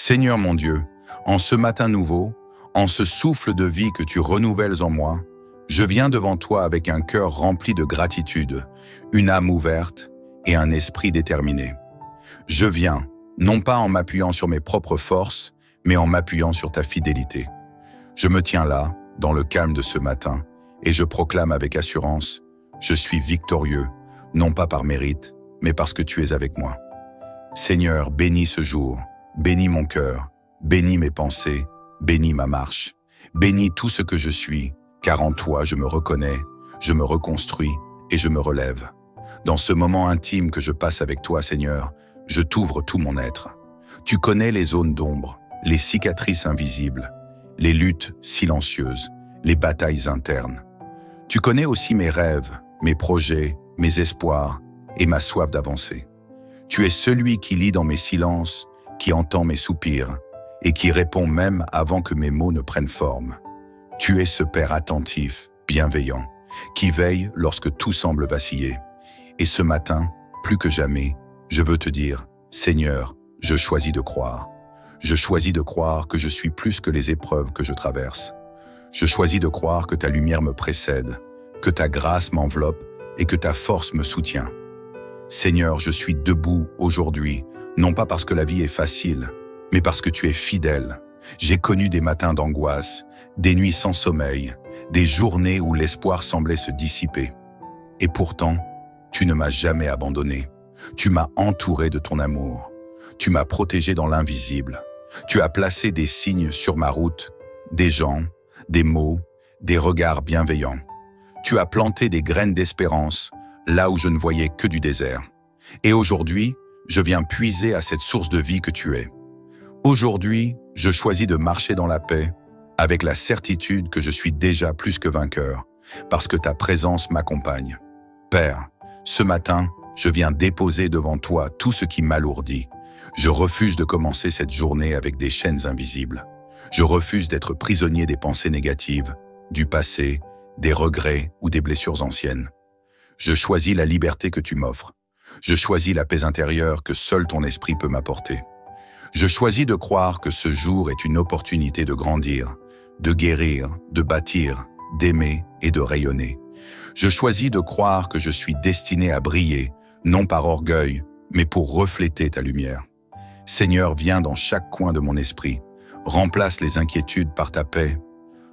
Seigneur mon Dieu, en ce matin nouveau, en ce souffle de vie que tu renouvelles en moi, je viens devant toi avec un cœur rempli de gratitude, une âme ouverte et un esprit déterminé. Je viens, non pas en m'appuyant sur mes propres forces, mais en m'appuyant sur ta fidélité. Je me tiens là, dans le calme de ce matin, et je proclame avec assurance, je suis victorieux, non pas par mérite, mais parce que tu es avec moi. Seigneur, bénis ce jour, bénis mon cœur, bénis mes pensées, bénis ma marche, bénis tout ce que je suis, car en toi je me reconnais, je me reconstruis et je me relève. Dans ce moment intime que je passe avec toi, Seigneur, je t'ouvre tout mon être. Tu connais les zones d'ombre, les cicatrices invisibles, les luttes silencieuses, les batailles internes. Tu connais aussi mes rêves, mes projets, mes espoirs et ma soif d'avancer. Tu es celui qui lit dans mes silences, qui entend mes soupirs et qui répond même avant que mes mots ne prennent forme. Tu es ce Père attentif, bienveillant, qui veille lorsque tout semble vaciller. Et ce matin, plus que jamais, je veux te dire, Seigneur, je choisis de croire. Je choisis de croire que je suis plus que les épreuves que je traverse. Je choisis de croire que ta lumière me précède, que ta grâce m'enveloppe et que ta force me soutient. Seigneur, je suis debout aujourd'hui, non pas parce que la vie est facile, mais parce que tu es fidèle. J'ai connu des matins d'angoisse, des nuits sans sommeil, des journées où l'espoir semblait se dissiper. Et pourtant, tu ne m'as jamais abandonné. Tu m'as entouré de ton amour. Tu m'as protégé dans l'invisible. Tu as placé des signes sur ma route, des gens, des mots, des regards bienveillants. Tu as planté des graines d'espérance là où je ne voyais que du désert. Et aujourd'hui, je viens puiser à cette source de vie que tu es. Aujourd'hui, je choisis de marcher dans la paix, avec la certitude que je suis déjà plus que vainqueur, parce que ta présence m'accompagne. Père, ce matin, je viens déposer devant toi tout ce qui m'alourdit. Je refuse de commencer cette journée avec des chaînes invisibles. Je refuse d'être prisonnier des pensées négatives, du passé, des regrets ou des blessures anciennes. Je choisis la liberté que tu m'offres. Je choisis la paix intérieure que seul ton esprit peut m'apporter. Je choisis de croire que ce jour est une opportunité de grandir, de guérir, de bâtir, d'aimer et de rayonner. Je choisis de croire que je suis destiné à briller, non par orgueil, mais pour refléter ta lumière. Seigneur, viens dans chaque coin de mon esprit. Remplace les inquiétudes par ta paix.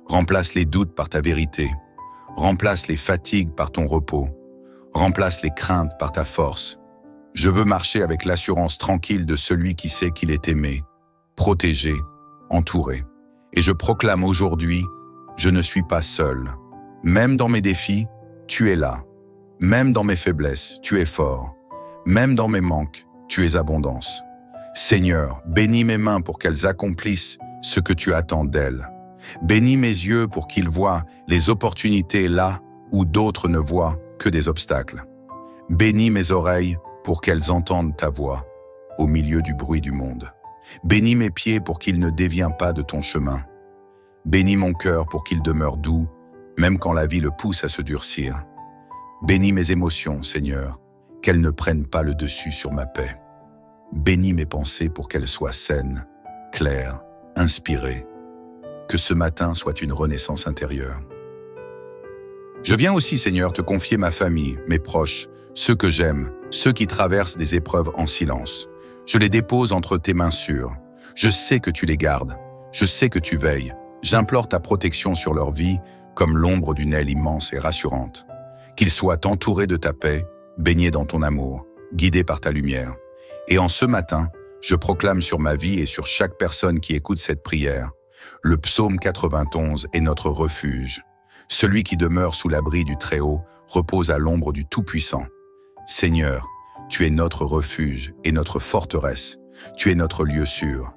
Remplace les doutes par ta vérité. Remplace les fatigues par ton repos. Remplace les craintes par ta force. Je veux marcher avec l'assurance tranquille de celui qui sait qu'il est aimé, protégé, entouré. Et je proclame aujourd'hui, je ne suis pas seul. Même dans mes défis, tu es là. Même dans mes faiblesses, tu es fort. Même dans mes manques, tu es abondance. Seigneur, bénis mes mains pour qu'elles accomplissent ce que tu attends d'elles. Bénis mes yeux pour qu'ils voient les opportunités là où d'autres ne voient que des obstacles. Bénis mes oreilles pour qu'elles entendent ta voix au milieu du bruit du monde. Bénis mes pieds pour qu'ils ne dévient pas de ton chemin. Bénis mon cœur pour qu'il demeure doux, même quand la vie le pousse à se durcir. Bénis mes émotions, Seigneur, qu'elles ne prennent pas le dessus sur ma paix. Bénis mes pensées pour qu'elles soient saines, claires, inspirées. Que ce matin soit une renaissance intérieure. Je viens aussi, Seigneur, te confier ma famille, mes proches, ceux que j'aime, ceux qui traversent des épreuves en silence. Je les dépose entre tes mains sûres. Je sais que tu les gardes. Je sais que tu veilles. J'implore ta protection sur leur vie comme l'ombre d'une aile immense et rassurante. Qu'ils soient entourés de ta paix, baignés dans ton amour, guidés par ta lumière. Et en ce matin, je proclame sur ma vie et sur chaque personne qui écoute cette prière, le psaume 91 est notre refuge. Celui qui demeure sous l'abri du Très-Haut repose à l'ombre du Tout-Puissant. Seigneur, tu es notre refuge et notre forteresse. Tu es notre lieu sûr.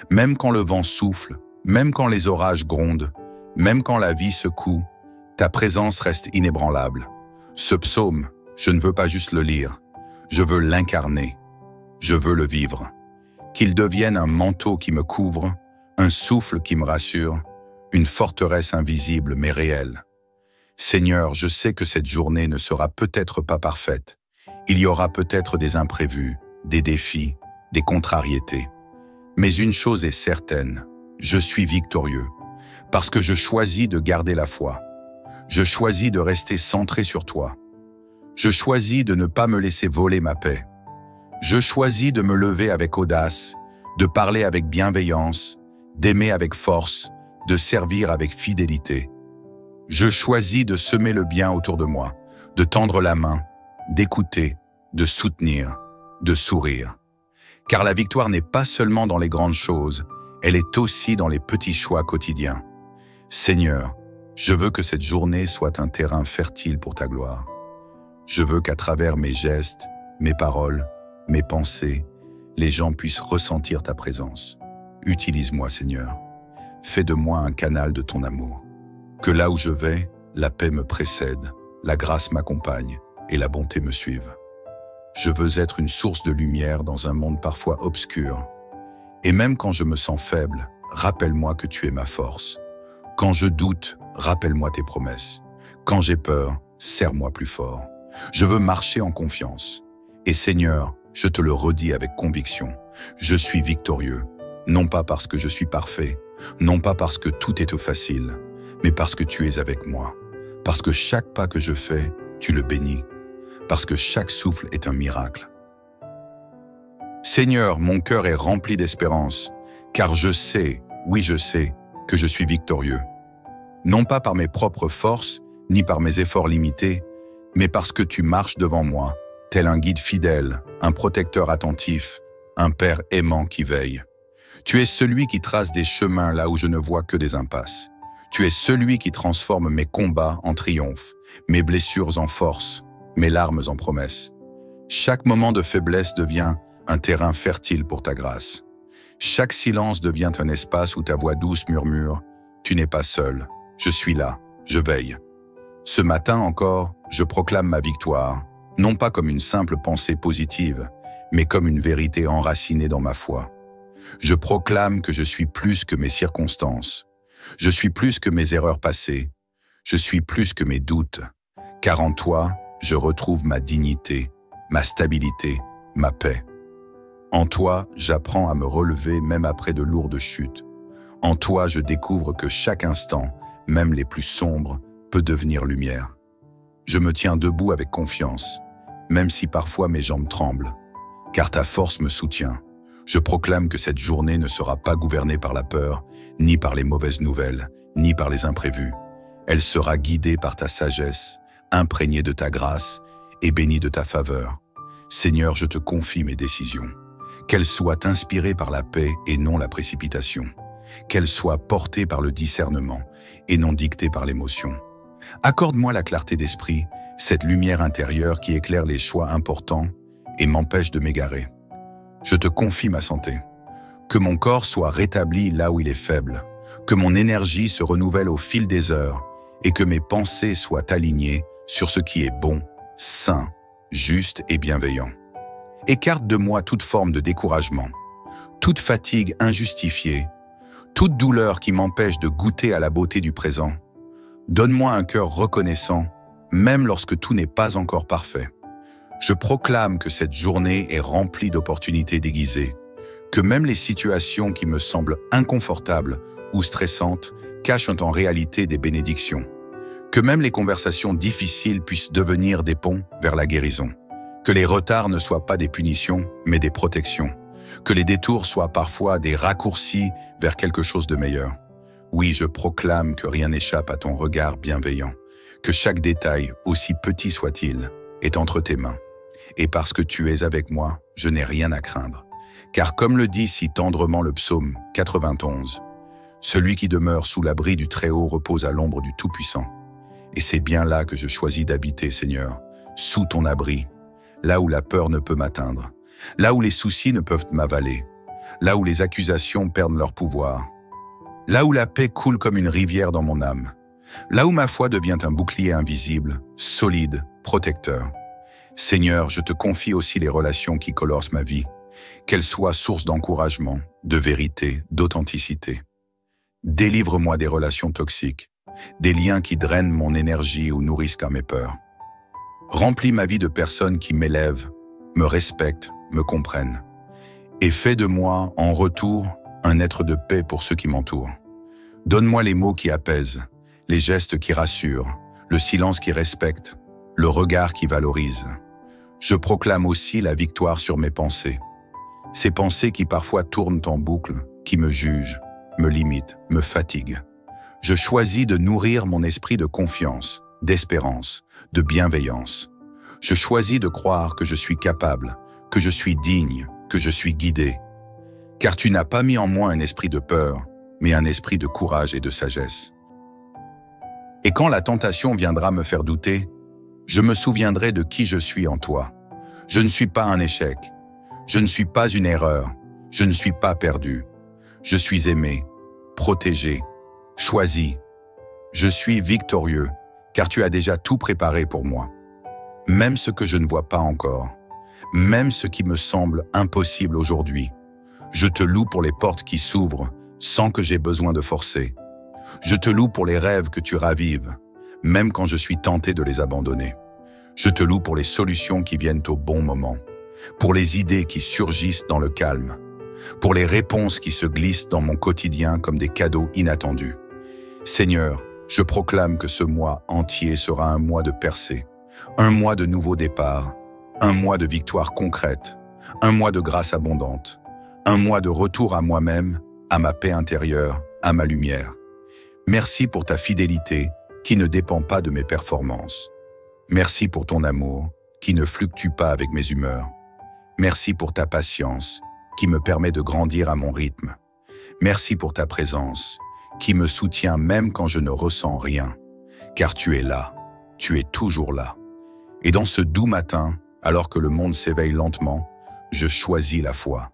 Même quand le vent souffle, même quand les orages grondent, même quand la vie secoue, ta présence reste inébranlable. Ce psaume, je ne veux pas juste le lire. Je veux l'incarner. Je veux le vivre. Qu'il devienne un manteau qui me couvre, un souffle qui me rassure, une forteresse invisible mais réelle. Seigneur, je sais que cette journée ne sera peut-être pas parfaite. Il y aura peut-être des imprévus, des défis, des contrariétés. Mais une chose est certaine, je suis victorieux, parce que je choisis de garder la foi. Je choisis de rester centré sur toi. Je choisis de ne pas me laisser voler ma paix. Je choisis de me lever avec audace, de parler avec bienveillance, d'aimer avec force, de servir avec fidélité. Je choisis de semer le bien autour de moi, de tendre la main, d'écouter, de soutenir, de sourire. Car la victoire n'est pas seulement dans les grandes choses, elle est aussi dans les petits choix quotidiens. Seigneur, je veux que cette journée soit un terrain fertile pour ta gloire. Je veux qu'à travers mes gestes, mes paroles, mes pensées, les gens puissent ressentir ta présence. Utilise-moi, Seigneur. Fais de moi un canal de ton amour. Que là où je vais, la paix me précède, la grâce m'accompagne et la bonté me suive. Je veux être une source de lumière dans un monde parfois obscur. Et même quand je me sens faible, rappelle-moi que tu es ma force. Quand je doute, rappelle-moi tes promesses. Quand j'ai peur, serre-moi plus fort. Je veux marcher en confiance. Et Seigneur, je te le redis avec conviction, je suis victorieux, non pas parce que je suis parfait, non pas parce que tout est facile, mais parce que tu es avec moi, parce que chaque pas que je fais, tu le bénis, parce que chaque souffle est un miracle. Seigneur, mon cœur est rempli d'espérance, car je sais, oui je sais, que je suis victorieux. Non pas par mes propres forces, ni par mes efforts limités, mais parce que tu marches devant moi, tel un guide fidèle, un protecteur attentif, un père aimant qui veille. Tu es celui qui trace des chemins là où je ne vois que des impasses. Tu es celui qui transforme mes combats en triomphe, mes blessures en force, mes larmes en promesses. Chaque moment de faiblesse devient un terrain fertile pour ta grâce. Chaque silence devient un espace où ta voix douce murmure « Tu n'es pas seul, je suis là, je veille ». Ce matin encore, je proclame ma victoire, non pas comme une simple pensée positive, mais comme une vérité enracinée dans ma foi. Je proclame que je suis plus que mes circonstances. Je suis plus que mes erreurs passées. Je suis plus que mes doutes. Car en toi, je retrouve ma dignité, ma stabilité, ma paix. En toi, j'apprends à me relever même après de lourdes chutes. En toi, je découvre que chaque instant, même les plus sombres, peut devenir lumière. Je me tiens debout avec confiance, même si parfois mes jambes tremblent, car ta force me soutient. Je proclame que cette journée ne sera pas gouvernée par la peur, ni par les mauvaises nouvelles, ni par les imprévus. Elle sera guidée par ta sagesse, imprégnée de ta grâce et bénie de ta faveur. Seigneur, je te confie mes décisions. Qu'elles soient inspirées par la paix et non la précipitation. Qu'elles soient portées par le discernement et non dictées par l'émotion. Accorde-moi la clarté d'esprit, cette lumière intérieure qui éclaire les choix importants et m'empêche de m'égarer. Je te confie ma santé. Que mon corps soit rétabli là où il est faible, que mon énergie se renouvelle au fil des heures et que mes pensées soient alignées sur ce qui est bon, sain, juste et bienveillant. Écarte de moi toute forme de découragement, toute fatigue injustifiée, toute douleur qui m'empêche de goûter à la beauté du présent. Donne-moi un cœur reconnaissant, même lorsque tout n'est pas encore parfait. Je proclame que cette journée est remplie d'opportunités déguisées, que même les situations qui me semblent inconfortables ou stressantes cachent en réalité des bénédictions, que même les conversations difficiles puissent devenir des ponts vers la guérison, que les retards ne soient pas des punitions, mais des protections, que les détours soient parfois des raccourcis vers quelque chose de meilleur. Oui, je proclame que rien n'échappe à ton regard bienveillant, que chaque détail, aussi petit soit-il, est entre tes mains. Et parce que tu es avec moi, je n'ai rien à craindre. Car comme le dit si tendrement le psaume 91, « Celui qui demeure sous l'abri du Très-Haut repose à l'ombre du Tout-Puissant. » Et c'est bien là que je choisis d'habiter, Seigneur, sous ton abri, là où la peur ne peut m'atteindre, là où les soucis ne peuvent m'avaler, là où les accusations perdent leur pouvoir, là où la paix coule comme une rivière dans mon âme, là où ma foi devient un bouclier invisible, solide, protecteur. Seigneur, je te confie aussi les relations qui colorent ma vie, qu'elles soient source d'encouragement, de vérité, d'authenticité. Délivre-moi des relations toxiques, des liens qui drainent mon énergie ou nourrissent qu'à mes peurs. Remplis ma vie de personnes qui m'élèvent, me respectent, me comprennent. Et fais de moi, en retour, un être de paix pour ceux qui m'entourent. Donne-moi les mots qui apaisent, les gestes qui rassurent, le silence qui respecte, le regard qui valorise. Je proclame aussi la victoire sur mes pensées. Ces pensées qui parfois tournent en boucle, qui me jugent, me limitent, me fatiguent. Je choisis de nourrir mon esprit de confiance, d'espérance, de bienveillance. Je choisis de croire que je suis capable, que je suis digne, que je suis guidé. Car tu n'as pas mis en moi un esprit de peur, mais un esprit de courage et de sagesse. Et quand la tentation viendra me faire douter, je me souviendrai de qui je suis en toi. Je ne suis pas un échec. Je ne suis pas une erreur. Je ne suis pas perdu. Je suis aimé, protégé, choisi. Je suis victorieux, car tu as déjà tout préparé pour moi. Même ce que je ne vois pas encore, même ce qui me semble impossible aujourd'hui. Je te loue pour les portes qui s'ouvrent sans que j'aie besoin de forcer. Je te loue pour les rêves que tu ravives, même quand je suis tenté de les abandonner. Je te loue pour les solutions qui viennent au bon moment, pour les idées qui surgissent dans le calme, pour les réponses qui se glissent dans mon quotidien comme des cadeaux inattendus. Seigneur, je proclame que ce mois entier sera un mois de percée, un mois de nouveau départ, un mois de victoire concrète, un mois de grâce abondante, un mois de retour à moi-même, à ma paix intérieure, à ma lumière. Merci pour ta fidélité qui ne dépend pas de mes performances. Merci pour ton amour qui ne fluctue pas avec mes humeurs. Merci pour ta patience qui me permet de grandir à mon rythme. Merci pour ta présence qui me soutient même quand je ne ressens rien. Car tu es là, tu es toujours là. Et dans ce doux matin, alors que le monde s'éveille lentement, je choisis la foi.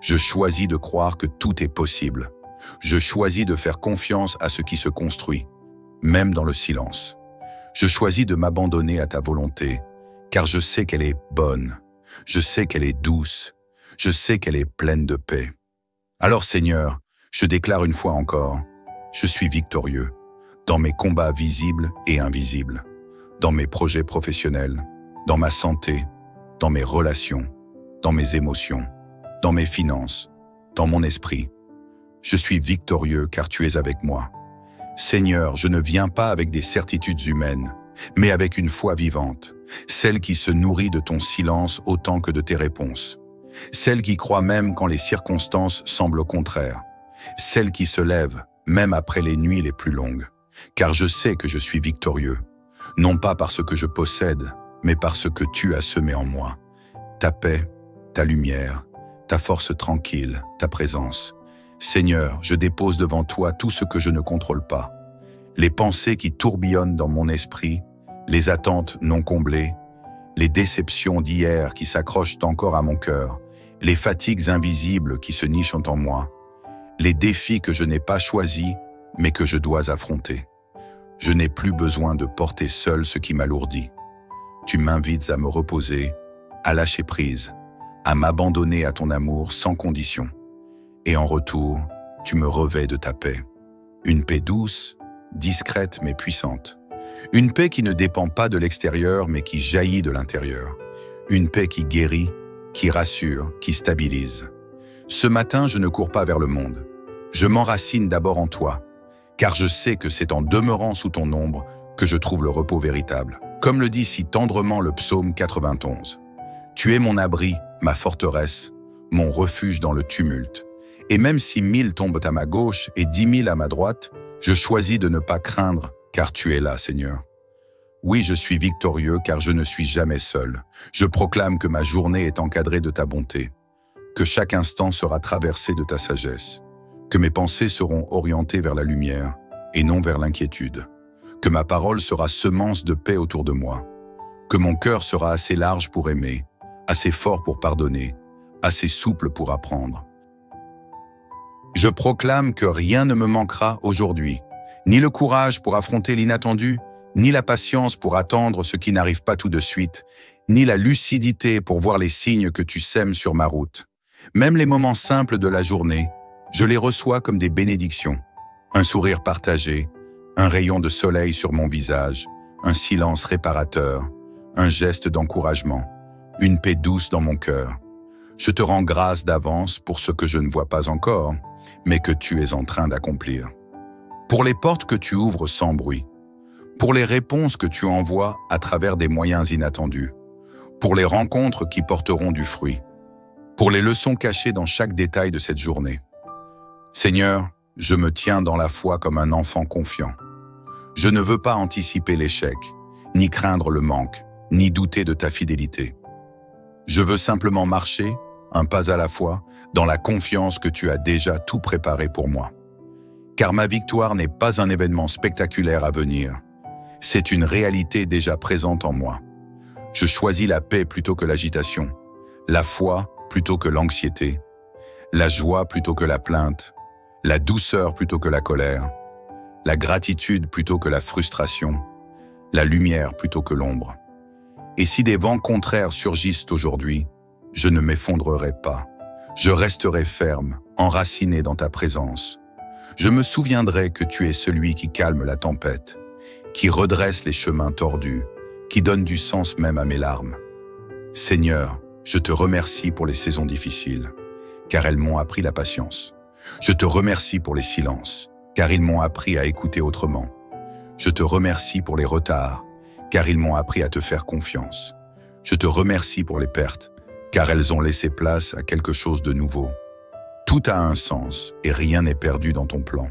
Je choisis de croire que tout est possible. Je choisis de faire confiance à ce qui se construit, même dans le silence. Je choisis de m'abandonner à ta volonté, car je sais qu'elle est bonne, je sais qu'elle est douce, je sais qu'elle est pleine de paix. Alors Seigneur, je déclare une fois encore, je suis victorieux, dans mes combats visibles et invisibles, dans mes projets professionnels, dans ma santé, dans mes relations, dans mes émotions, dans mes finances, dans mon esprit. Je suis victorieux car tu es avec moi. Seigneur, je ne viens pas avec des certitudes humaines, mais avec une foi vivante, celle qui se nourrit de ton silence autant que de tes réponses, celle qui croit même quand les circonstances semblent contraires, celle qui se lève même après les nuits les plus longues, car je sais que je suis victorieux, non pas parce que je possède, mais parce que tu as semé en moi. Ta paix, ta lumière, ta force tranquille, ta présence. Seigneur, je dépose devant toi tout ce que je ne contrôle pas. Les pensées qui tourbillonnent dans mon esprit, les attentes non comblées, les déceptions d'hier qui s'accrochent encore à mon cœur, les fatigues invisibles qui se nichent en moi, les défis que je n'ai pas choisis, mais que je dois affronter. Je n'ai plus besoin de porter seul ce qui m'alourdit. Tu m'invites à me reposer, à lâcher prise, à m'abandonner à ton amour sans condition. Et en retour, tu me revêts de ta paix. Une paix douce, discrète mais puissante. Une paix qui ne dépend pas de l'extérieur mais qui jaillit de l'intérieur. Une paix qui guérit, qui rassure, qui stabilise. Ce matin, je ne cours pas vers le monde. Je m'enracine d'abord en toi, car je sais que c'est en demeurant sous ton ombre que je trouve le repos véritable. Comme le dit si tendrement le psaume 91. Tu es mon abri, ma forteresse, mon refuge dans le tumulte. Et même si 1000 tombent à ma gauche et 10 000 à ma droite, je choisis de ne pas craindre, car tu es là, Seigneur. Oui, je suis victorieux, car je ne suis jamais seul. Je proclame que ma journée est encadrée de ta bonté, que chaque instant sera traversé de ta sagesse, que mes pensées seront orientées vers la lumière et non vers l'inquiétude, que ma parole sera semence de paix autour de moi, que mon cœur sera assez large pour aimer, assez fort pour pardonner, assez souple pour apprendre. Je proclame que rien ne me manquera aujourd'hui, ni le courage pour affronter l'inattendu, ni la patience pour attendre ce qui n'arrive pas tout de suite, ni la lucidité pour voir les signes que tu sèmes sur ma route. Même les moments simples de la journée, je les reçois comme des bénédictions. Un sourire partagé, un rayon de soleil sur mon visage, un silence réparateur, un geste d'encouragement, une paix douce dans mon cœur. Je te rends grâce d'avance pour ce que je ne vois pas encore, mais que tu es en train d'accomplir. Pour les portes que tu ouvres sans bruit, pour les réponses que tu envoies à travers des moyens inattendus, pour les rencontres qui porteront du fruit, pour les leçons cachées dans chaque détail de cette journée. Seigneur, je me tiens dans la foi comme un enfant confiant. Je ne veux pas anticiper l'échec, ni craindre le manque, ni douter de ta fidélité. Je veux simplement marcher, un pas à la fois, dans la confiance que tu as déjà tout préparé pour moi. Car ma victoire n'est pas un événement spectaculaire à venir. C'est une réalité déjà présente en moi. Je choisis la paix plutôt que l'agitation, la foi plutôt que l'anxiété, la joie plutôt que la plainte, la douceur plutôt que la colère, la gratitude plutôt que la frustration, la lumière plutôt que l'ombre. Et si des vents contraires surgissent aujourd'hui, je ne m'effondrerai pas. Je resterai ferme, enraciné dans ta présence. Je me souviendrai que tu es celui qui calme la tempête, qui redresse les chemins tordus, qui donne du sens même à mes larmes. Seigneur, je te remercie pour les saisons difficiles, car elles m'ont appris la patience. Je te remercie pour les silences, car ils m'ont appris à écouter autrement. Je te remercie pour les retards, car ils m'ont appris à te faire confiance. Je te remercie pour les pertes, car elles ont laissé place à quelque chose de nouveau. Tout a un sens et rien n'est perdu dans ton plan.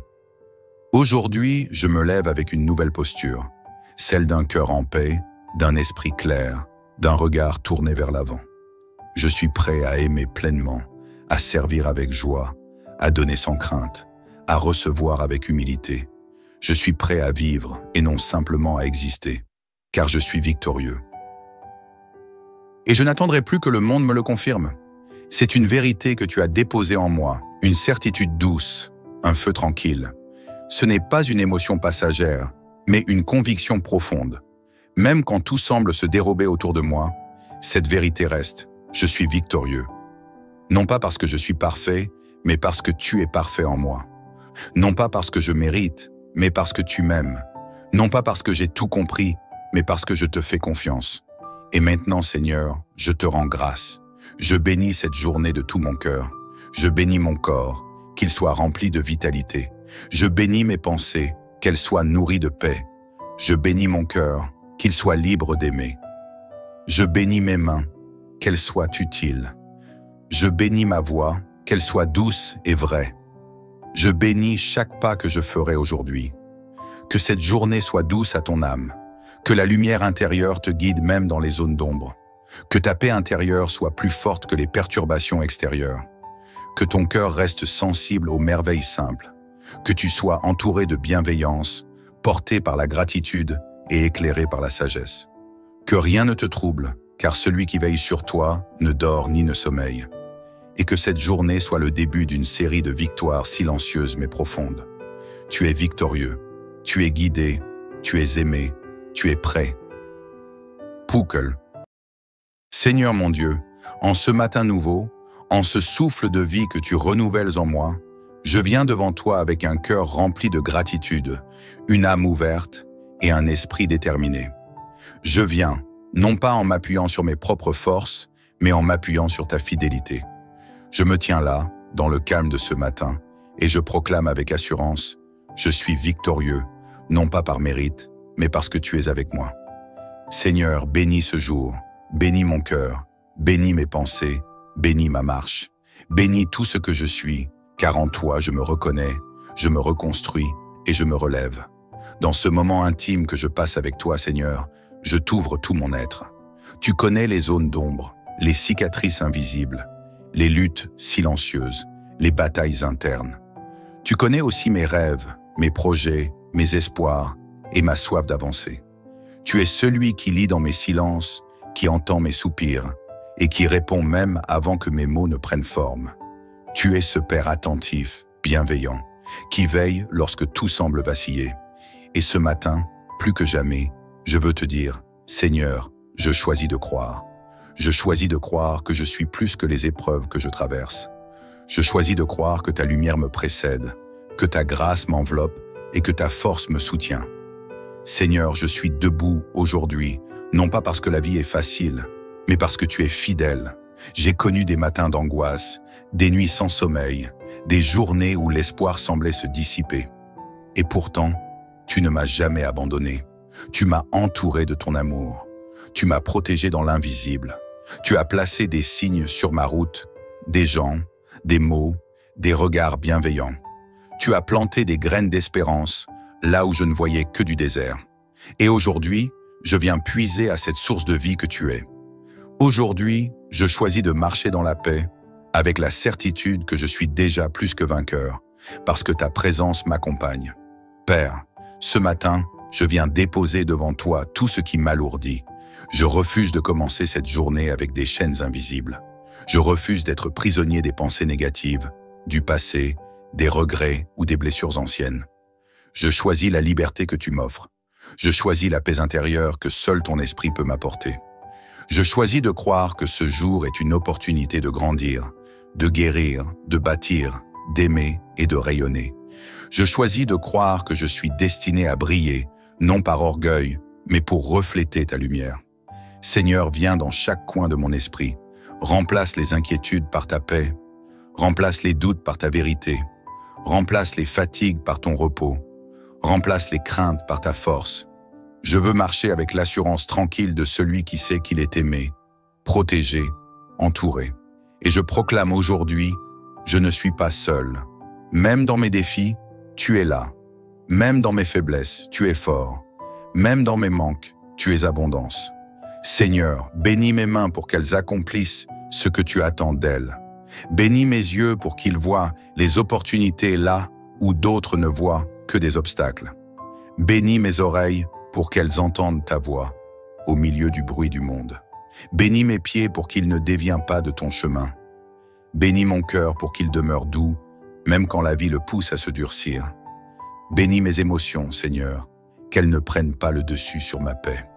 Aujourd'hui, je me lève avec une nouvelle posture, celle d'un cœur en paix, d'un esprit clair, d'un regard tourné vers l'avant. Je suis prêt à aimer pleinement, à servir avec joie, à donner sans crainte, à recevoir avec humilité. Je suis prêt à vivre et non simplement à exister, car je suis victorieux. Et je n'attendrai plus que le monde me le confirme. C'est une vérité que tu as déposée en moi, une certitude douce, un feu tranquille. Ce n'est pas une émotion passagère, mais une conviction profonde. Même quand tout semble se dérober autour de moi, cette vérité reste. Je suis victorieux. Non pas parce que je suis parfait, mais parce que tu es parfait en moi. Non pas parce que je mérite, mais parce que tu m'aimes. Non pas parce que j'ai tout compris, mais parce que je te fais confiance. Et maintenant, Seigneur, je te rends grâce. Je bénis cette journée de tout mon cœur. Je bénis mon corps, qu'il soit rempli de vitalité. Je bénis mes pensées, qu'elles soient nourries de paix. Je bénis mon cœur, qu'il soit libre d'aimer. Je bénis mes mains, qu'elles soient utiles. Je bénis ma voix, qu'elle soit douce et vraie. Je bénis chaque pas que je ferai aujourd'hui. Que cette journée soit douce à ton âme. Que la lumière intérieure te guide même dans les zones d'ombre. Que ta paix intérieure soit plus forte que les perturbations extérieures. Que ton cœur reste sensible aux merveilles simples. Que tu sois entouré de bienveillance, porté par la gratitude et éclairé par la sagesse. Que rien ne te trouble, car celui qui veille sur toi ne dort ni ne sommeille. Et que cette journée soit le début d'une série de victoires silencieuses mais profondes. Tu es victorieux, tu es guidé, tu es aimé, tu es prêt. Poukel. Seigneur mon Dieu, en ce matin nouveau, en ce souffle de vie que tu renouvelles en moi, je viens devant toi avec un cœur rempli de gratitude, une âme ouverte et un esprit déterminé. Je viens, non pas en m'appuyant sur mes propres forces, mais en m'appuyant sur ta fidélité. Je me tiens là, dans le calme de ce matin, et je proclame avec assurance, je suis victorieux, non pas par mérite, mais parce que tu es avec moi. Seigneur, bénis ce jour, bénis mon cœur, bénis mes pensées, bénis ma marche, bénis tout ce que je suis, car en toi je me reconnais, je me reconstruis et je me relève. Dans ce moment intime que je passe avec toi, Seigneur, je t'ouvre tout mon être. Tu connais les zones d'ombre, les cicatrices invisibles, les luttes silencieuses, les batailles internes. Tu connais aussi mes rêves, mes projets, mes espoirs et ma soif d'avancer. Tu es celui qui lit dans mes silences, qui entend mes soupirs et qui répond même avant que mes mots ne prennent forme. Tu es ce Père attentif, bienveillant, qui veille lorsque tout semble vaciller. Et ce matin, plus que jamais, je veux te dire, Seigneur, je choisis de croire. Je choisis de croire que je suis plus que les épreuves que je traverse. Je choisis de croire que ta lumière me précède, que ta grâce m'enveloppe et que ta force me soutient. Seigneur, je suis debout aujourd'hui, non pas parce que la vie est facile, mais parce que tu es fidèle, J'ai connu des matins d'angoisse, des nuits sans sommeil, des journées où l'espoir semblait se dissiper. Et pourtant, tu ne m'as jamais abandonné. Tu m'as entouré de ton amour. Tu m'as protégé dans l'invisible. Tu as placé des signes sur ma route, des gens, des mots, des regards bienveillants. Tu as planté des graines d'espérance là où je ne voyais que du désert. Et aujourd'hui, je viens puiser à cette source de vie que tu es. Aujourd'hui, je choisis de marcher dans la paix avec la certitude que je suis déjà plus que vainqueur parce que ta présence m'accompagne. Père, ce matin, je viens déposer devant toi tout ce qui m'alourdit. Je refuse de commencer cette journée avec des chaînes invisibles. Je refuse d'être prisonnier des pensées négatives, du passé, des regrets ou des blessures anciennes. Je choisis la liberté que tu m'offres. Je choisis la paix intérieure que seul ton esprit peut m'apporter. Je choisis de croire que ce jour est une opportunité de grandir, de guérir, de bâtir, d'aimer et de rayonner. Je choisis de croire que je suis destiné à briller, non par orgueil, mais pour refléter ta lumière. Seigneur, viens dans chaque coin de mon esprit. Remplace les inquiétudes par ta paix. Remplace les doutes par ta vérité. Remplace les fatigues par ton repos. Remplace les craintes par ta force. Je veux marcher avec l'assurance tranquille de celui qui sait qu'il est aimé, protégé, entouré. Et je proclame aujourd'hui, je ne suis pas seul. Même dans mes défis, tu es là. Même dans mes faiblesses, tu es fort. Même dans mes manques, tu es abondance. Seigneur, bénis mes mains pour qu'elles accomplissent ce que tu attends d'elles. Bénis mes yeux pour qu'ils voient les opportunités là où d'autres ne voient que des obstacles. Bénis mes oreilles pour qu'elles entendent ta voix au milieu du bruit du monde. Bénis mes pieds pour qu'ils ne dévient pas de ton chemin. Bénis mon cœur pour qu'il demeure doux, même quand la vie le pousse à se durcir. Bénis mes émotions, Seigneur, qu'elles ne prennent pas le dessus sur ma paix.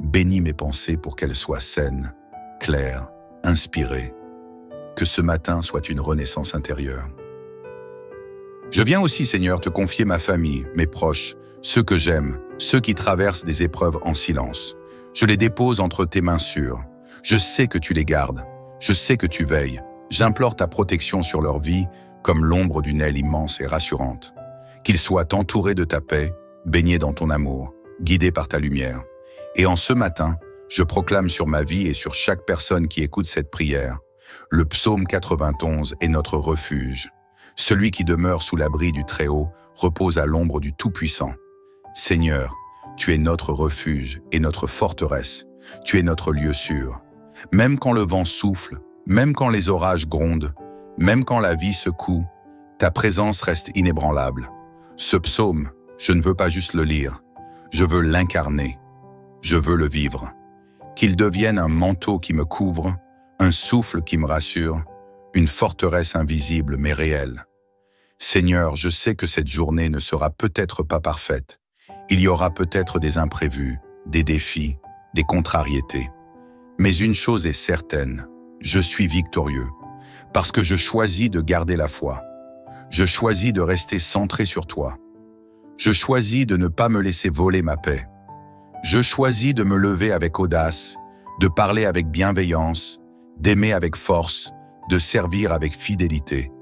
Bénis mes pensées pour qu'elles soient saines, claires, inspirées. Que ce matin soit une renaissance intérieure. Je viens aussi, Seigneur, te confier ma famille, mes proches, ceux que j'aime, ceux qui traversent des épreuves en silence. Je les dépose entre tes mains sûres. Je sais que tu les gardes. Je sais que tu veilles. J'implore ta protection sur leur vie comme l'ombre d'une aile immense et rassurante. Qu'ils soient entourés de ta paix, baignés dans ton amour, guidés par ta lumière. Et en ce matin, je proclame sur ma vie et sur chaque personne qui écoute cette prière, le psaume 91 est notre refuge. Celui qui demeure sous l'abri du Très-Haut repose à l'ombre du Tout-Puissant. Seigneur, tu es notre refuge et notre forteresse. Tu es notre lieu sûr. Même quand le vent souffle, même quand les orages grondent, même quand la vie secoue, ta présence reste inébranlable. Ce psaume, je ne veux pas juste le lire, je veux l'incarner. Je veux le vivre. Qu'il devienne un manteau qui me couvre, un souffle qui me rassure, une forteresse invisible mais réelle. Seigneur, je sais que cette journée ne sera peut-être pas parfaite. Il y aura peut-être des imprévus, des défis, des contrariétés. Mais une chose est certaine, je suis victorieux, parce que je choisis de garder la foi. Je choisis de rester centré sur toi. Je choisis de ne pas me laisser voler ma paix. Je choisis de me lever avec audace, de parler avec bienveillance, d'aimer avec force, de servir avec fidélité.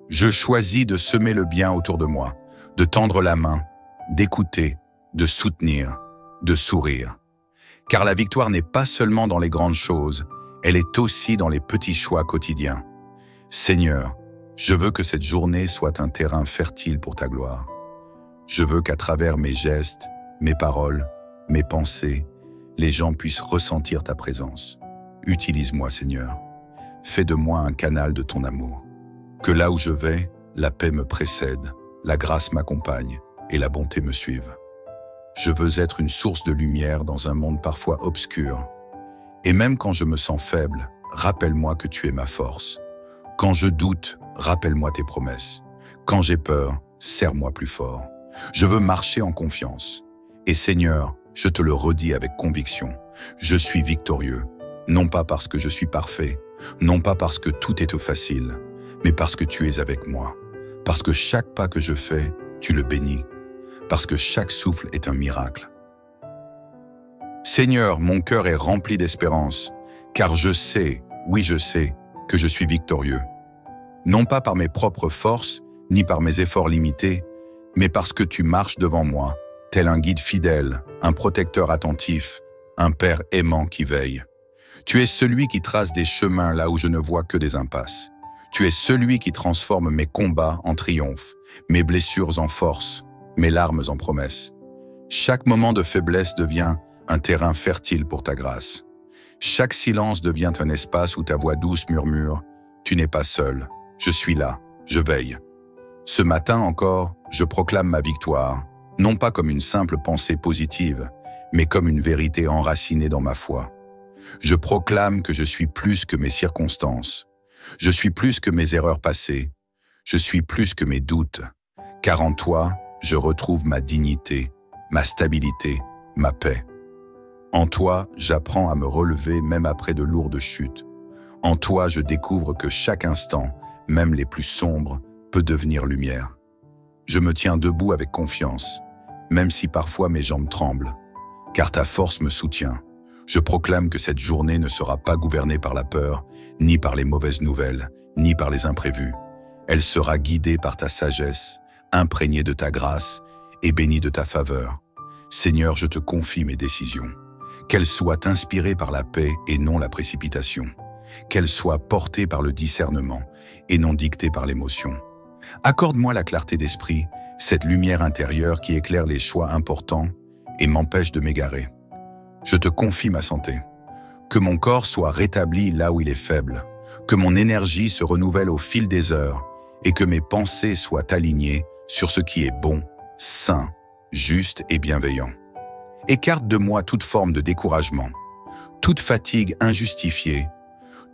Je choisis de semer le bien autour de moi, de tendre la main, d'écouter, de soutenir, de sourire. Car la victoire n'est pas seulement dans les grandes choses, elle est aussi dans les petits choix quotidiens. Seigneur, je veux que cette journée soit un terrain fertile pour ta gloire. Je veux qu'à travers mes gestes, mes paroles, mes pensées, les gens puissent ressentir ta présence. Utilise-moi, Seigneur. Fais de moi un canal de ton amour. Que là où je vais, la paix me précède, la grâce m'accompagne et la bonté me suive. Je veux être une source de lumière dans un monde parfois obscur. Et même quand je me sens faible, rappelle-moi que tu es ma force. Quand je doute, rappelle-moi tes promesses. Quand j'ai peur, serre-moi plus fort. Je veux marcher en confiance. Et Seigneur, je te le redis avec conviction, je suis victorieux, non pas parce que je suis parfait, non pas parce que tout est facile, mais parce que tu es avec moi, parce que chaque pas que je fais, tu le bénis, parce que chaque souffle est un miracle. Seigneur, mon cœur est rempli d'espérance, car je sais oui je sais que je suis victorieux. Non pas par mes propres forces, ni par mes efforts limités, mais parce que tu marches devant moi, tel un guide fidèle, un protecteur attentif, un père aimant qui veille. Tu es celui qui trace des chemins là où je ne vois que des impasses. Tu es celui qui transforme mes combats en triomphe, mes blessures en force, mes larmes en promesses. Chaque moment de faiblesse devient un terrain fertile pour ta grâce. Chaque silence devient un espace où ta voix douce murmure « Tu n'es pas seul, je suis là, je veille ». Ce matin encore, je proclame ma victoire, non pas comme une simple pensée positive, mais comme une vérité enracinée dans ma foi. Je proclame que je suis plus que mes circonstances. Je suis plus que mes erreurs passées. Je suis plus que mes doutes. Car en toi, je retrouve ma dignité, ma stabilité, ma paix. En toi, j'apprends à me relever même après de lourdes chutes. En toi, je découvre que chaque instant, même les plus sombres, peut devenir lumière. Je me tiens debout avec confiance, même si parfois mes jambes tremblent, car ta force me soutient. Je proclame que cette journée ne sera pas gouvernée par la peur, ni par les mauvaises nouvelles, ni par les imprévus. Elle sera guidée par ta sagesse, imprégnée de ta grâce et bénie de ta faveur. Seigneur, je te confie mes décisions. Qu'elles soient inspirées par la paix et non la précipitation. Qu'elles soient portées par le discernement et non dictées par l'émotion. Accorde-moi la clarté d'esprit, cette lumière intérieure qui éclaire les choix importants et m'empêche de m'égarer. Je te confie ma santé. Que mon corps soit rétabli là où il est faible, que mon énergie se renouvelle au fil des heures et que mes pensées soient alignées sur ce qui est bon, sain, juste et bienveillant. Écarte de moi toute forme de découragement, toute fatigue injustifiée,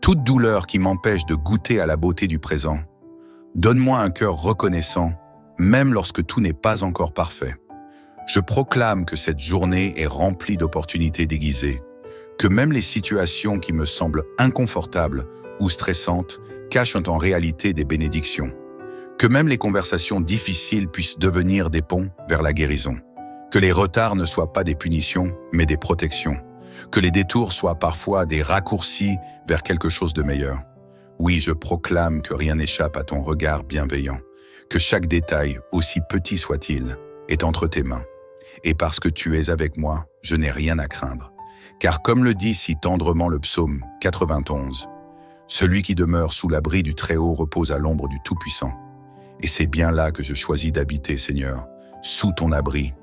toute douleur qui m'empêche de goûter à la beauté du présent. Donne-moi un cœur reconnaissant, même lorsque tout n'est pas encore parfait. Je proclame que cette journée est remplie d'opportunités déguisées, que même les situations qui me semblent inconfortables ou stressantes cachent en réalité des bénédictions, que même les conversations difficiles puissent devenir des ponts vers la guérison, que les retards ne soient pas des punitions, mais des protections, que les détours soient parfois des raccourcis vers quelque chose de meilleur. Oui, je proclame que rien n'échappe à ton regard bienveillant, que chaque détail, aussi petit soit-il, est entre tes mains. Et parce que tu es avec moi, je n'ai rien à craindre. Car comme le dit si tendrement le psaume 91, « Celui qui demeure sous l'abri du Très-Haut repose à l'ombre du Tout-Puissant. » Et c'est bien là que je choisis d'habiter, Seigneur, sous ton abri,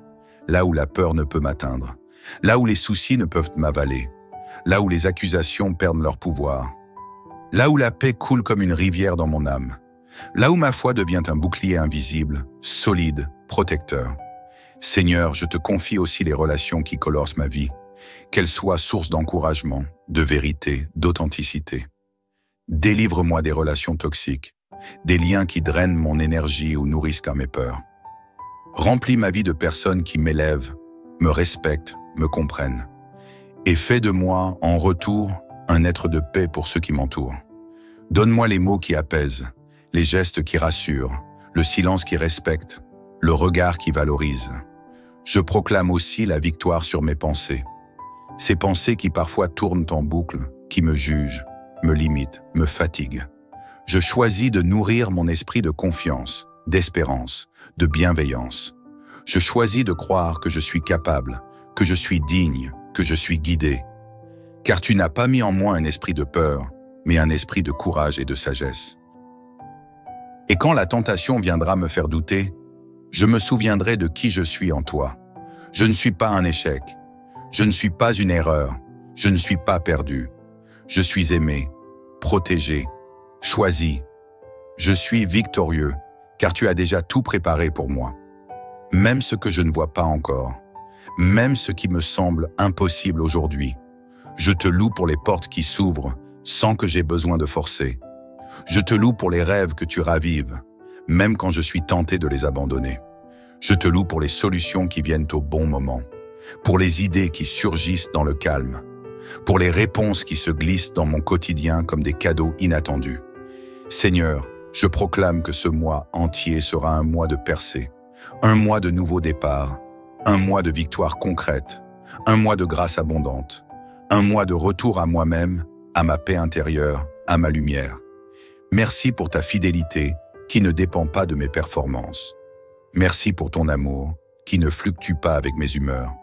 là où la peur ne peut m'atteindre, là où les soucis ne peuvent m'avaler, là où les accusations perdent leur pouvoir, là où la paix coule comme une rivière dans mon âme, là où ma foi devient un bouclier invisible, solide, protecteur. Seigneur, je te confie aussi les relations qui colorent ma vie, qu'elles soient source d'encouragement, de vérité, d'authenticité. Délivre-moi des relations toxiques, des liens qui drainent mon énergie ou nourrissent qu'à mes peurs. Remplis ma vie de personnes qui m'élèvent, me respectent, me comprennent. Et fais de moi, en retour, un être de paix pour ceux qui m'entourent. Donne-moi les mots qui apaisent, les gestes qui rassurent, le silence qui respecte, le regard qui valorise. Je proclame aussi la victoire sur mes pensées. Ces pensées qui parfois tournent en boucle, qui me jugent, me limitent, me fatiguent. Je choisis de nourrir mon esprit de confiance, d'espérance, de bienveillance. Je choisis de croire que je suis capable, que je suis digne, que je suis guidé. Car tu n'as pas mis en moi un esprit de peur, mais un esprit de courage et de sagesse. Et quand la tentation viendra me faire douter, je me souviendrai de qui je suis en toi. Je ne suis pas un échec. Je ne suis pas une erreur. Je ne suis pas perdu. Je suis aimé, protégé, choisi. Je suis victorieux, car tu as déjà tout préparé pour moi. Même ce que je ne vois pas encore, même ce qui me semble impossible aujourd'hui. Je te loue pour les portes qui s'ouvrent sans que j'aie besoin de forcer. Je te loue pour les rêves que tu ravives, même quand je suis tenté de les abandonner. Je te loue pour les solutions qui viennent au bon moment, pour les idées qui surgissent dans le calme, pour les réponses qui se glissent dans mon quotidien comme des cadeaux inattendus. Seigneur, je proclame que ce mois entier sera un mois de percée, un mois de nouveau départ, un mois de victoire concrète, un mois de grâce abondante, un mois de retour à moi-même à ma paix intérieure, à ma lumière. Merci pour ta fidélité qui ne dépend pas de mes performances. Merci pour ton amour qui ne fluctue pas avec mes humeurs.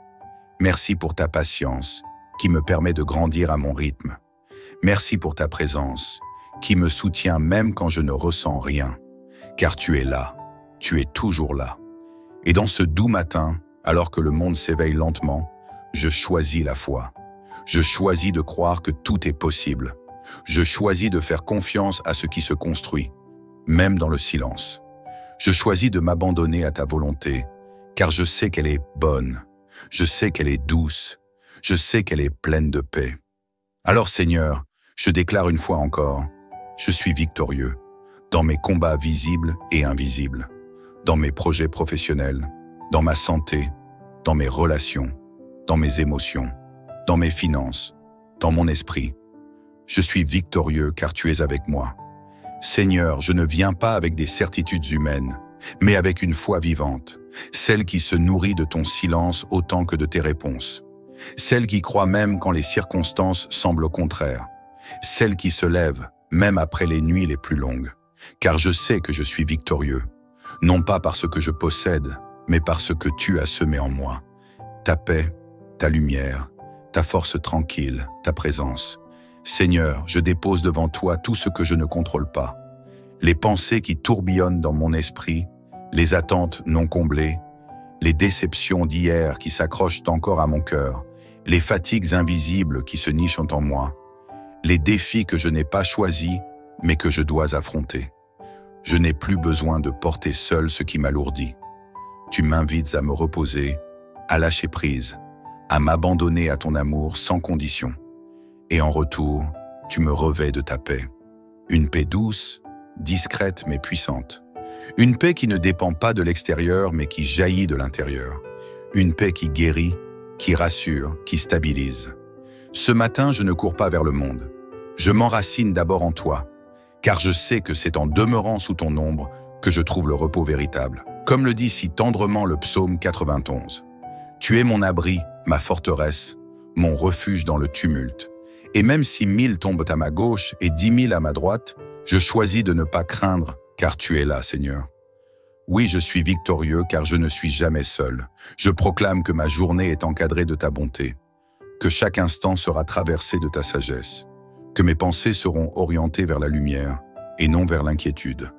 Merci pour ta patience qui me permet de grandir à mon rythme. Merci pour ta présence qui me soutient même quand je ne ressens rien. Car tu es là, tu es toujours là. Et dans ce doux matin, alors que le monde s'éveille lentement, je choisis la foi. Je choisis de croire que tout est possible. Je choisis de faire confiance à ce qui se construit, même dans le silence. Je choisis de m'abandonner à ta volonté, car je sais qu'elle est bonne, je sais qu'elle est douce, je sais qu'elle est pleine de paix. Alors Seigneur, je déclare une fois encore, je suis victorieux, dans mes combats visibles et invisibles, dans mes projets professionnels, dans ma santé, dans mes relations, dans mes émotions, dans mes finances, dans mon esprit. Je suis victorieux car tu es avec moi. Seigneur, je ne viens pas avec des certitudes humaines, mais avec une foi vivante, celle qui se nourrit de ton silence autant que de tes réponses, celle qui croit même quand les circonstances semblent contraires, celle qui se lève même après les nuits les plus longues, car je sais que je suis victorieux, non pas par ce que je possède, mais par ce que tu as semé en moi. Ta paix, ta lumière, ta force tranquille, ta présence. Seigneur, je dépose devant toi tout ce que je ne contrôle pas. Les pensées qui tourbillonnent dans mon esprit, les attentes non comblées, les déceptions d'hier qui s'accrochent encore à mon cœur, les fatigues invisibles qui se nichent en moi, les défis que je n'ai pas choisis, mais que je dois affronter. Je n'ai plus besoin de porter seul ce qui m'alourdit. Tu m'invites à me reposer, à lâcher prise, à m'abandonner à ton amour sans condition. Et en retour, tu me revêts de ta paix. Une paix douce, discrète mais puissante. Une paix qui ne dépend pas de l'extérieur mais qui jaillit de l'intérieur. Une paix qui guérit, qui rassure, qui stabilise. Ce matin, je ne cours pas vers le monde. Je m'enracine d'abord en toi, car je sais que c'est en demeurant sous ton ombre que je trouve le repos véritable. Comme le dit si tendrement le psaume 91. Tu es mon abri, ma forteresse, mon refuge dans le tumulte. Et même si 1000 tombent à ma gauche et 10 000 à ma droite, je choisis de ne pas craindre, car tu es là, Seigneur. Oui, je suis victorieux, car je ne suis jamais seul. Je proclame que ma journée est encadrée de ta bonté, que chaque instant sera traversé de ta sagesse, que mes pensées seront orientées vers la lumière et non vers l'inquiétude,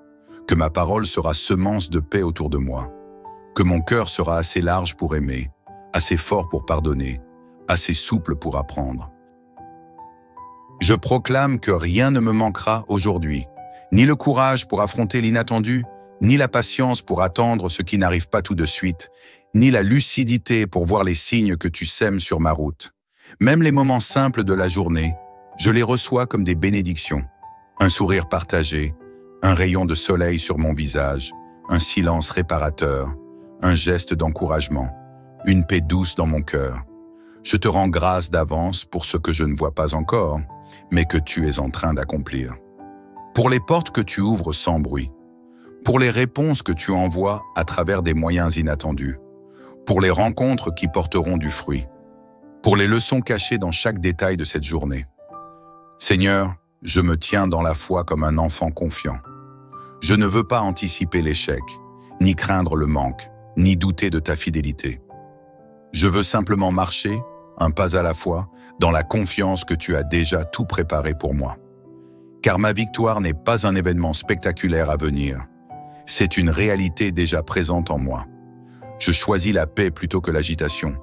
que ma parole sera semence de paix autour de moi, que mon cœur sera assez large pour aimer, assez fort pour pardonner, assez souple pour apprendre. Je proclame que rien ne me manquera aujourd'hui, ni le courage pour affronter l'inattendu, ni la patience pour attendre ce qui n'arrive pas tout de suite, ni la lucidité pour voir les signes que tu sèmes sur ma route. Même les moments simples de la journée, je les reçois comme des bénédictions. Un sourire partagé, un rayon de soleil sur mon visage, un silence réparateur, un geste d'encouragement, une paix douce dans mon cœur. Je te rends grâce d'avance pour ce que je ne vois pas encore, mais que tu es en train d'accomplir. Pour les portes que tu ouvres sans bruit, pour les réponses que tu envoies à travers des moyens inattendus, pour les rencontres qui porteront du fruit, pour les leçons cachées dans chaque détail de cette journée. Seigneur, je me tiens dans la foi comme un enfant confiant. Je ne veux pas anticiper l'échec, ni craindre le manque, ni douter de ta fidélité. Je veux simplement marcher, un pas à la fois, dans la confiance que tu as déjà tout préparé pour moi. Car ma victoire n'est pas un événement spectaculaire à venir. C'est une réalité déjà présente en moi. Je choisis la paix plutôt que l'agitation,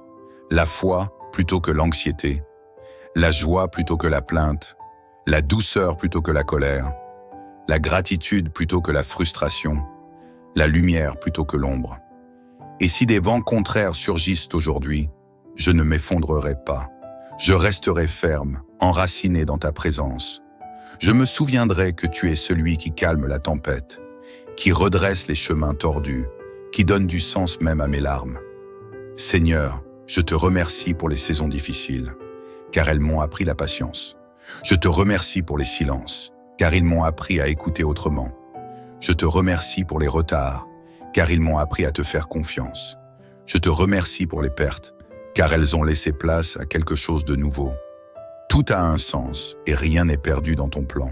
la foi plutôt que l'anxiété, la joie plutôt que la plainte, la douceur plutôt que la colère, la gratitude plutôt que la frustration, la lumière plutôt que l'ombre. Et si des vents contraires surgissent aujourd'hui, je ne m'effondrerai pas. Je resterai ferme, enraciné dans ta présence. Je me souviendrai que tu es celui qui calme la tempête, qui redresse les chemins tordus, qui donne du sens même à mes larmes. Seigneur, je te remercie pour les saisons difficiles, car elles m'ont appris la patience. Je te remercie pour les silences, car ils m'ont appris à écouter autrement. Je te remercie pour les retards, car ils m'ont appris à te faire confiance. Je te remercie pour les pertes, car elles ont laissé place à quelque chose de nouveau. Tout a un sens et rien n'est perdu dans ton plan.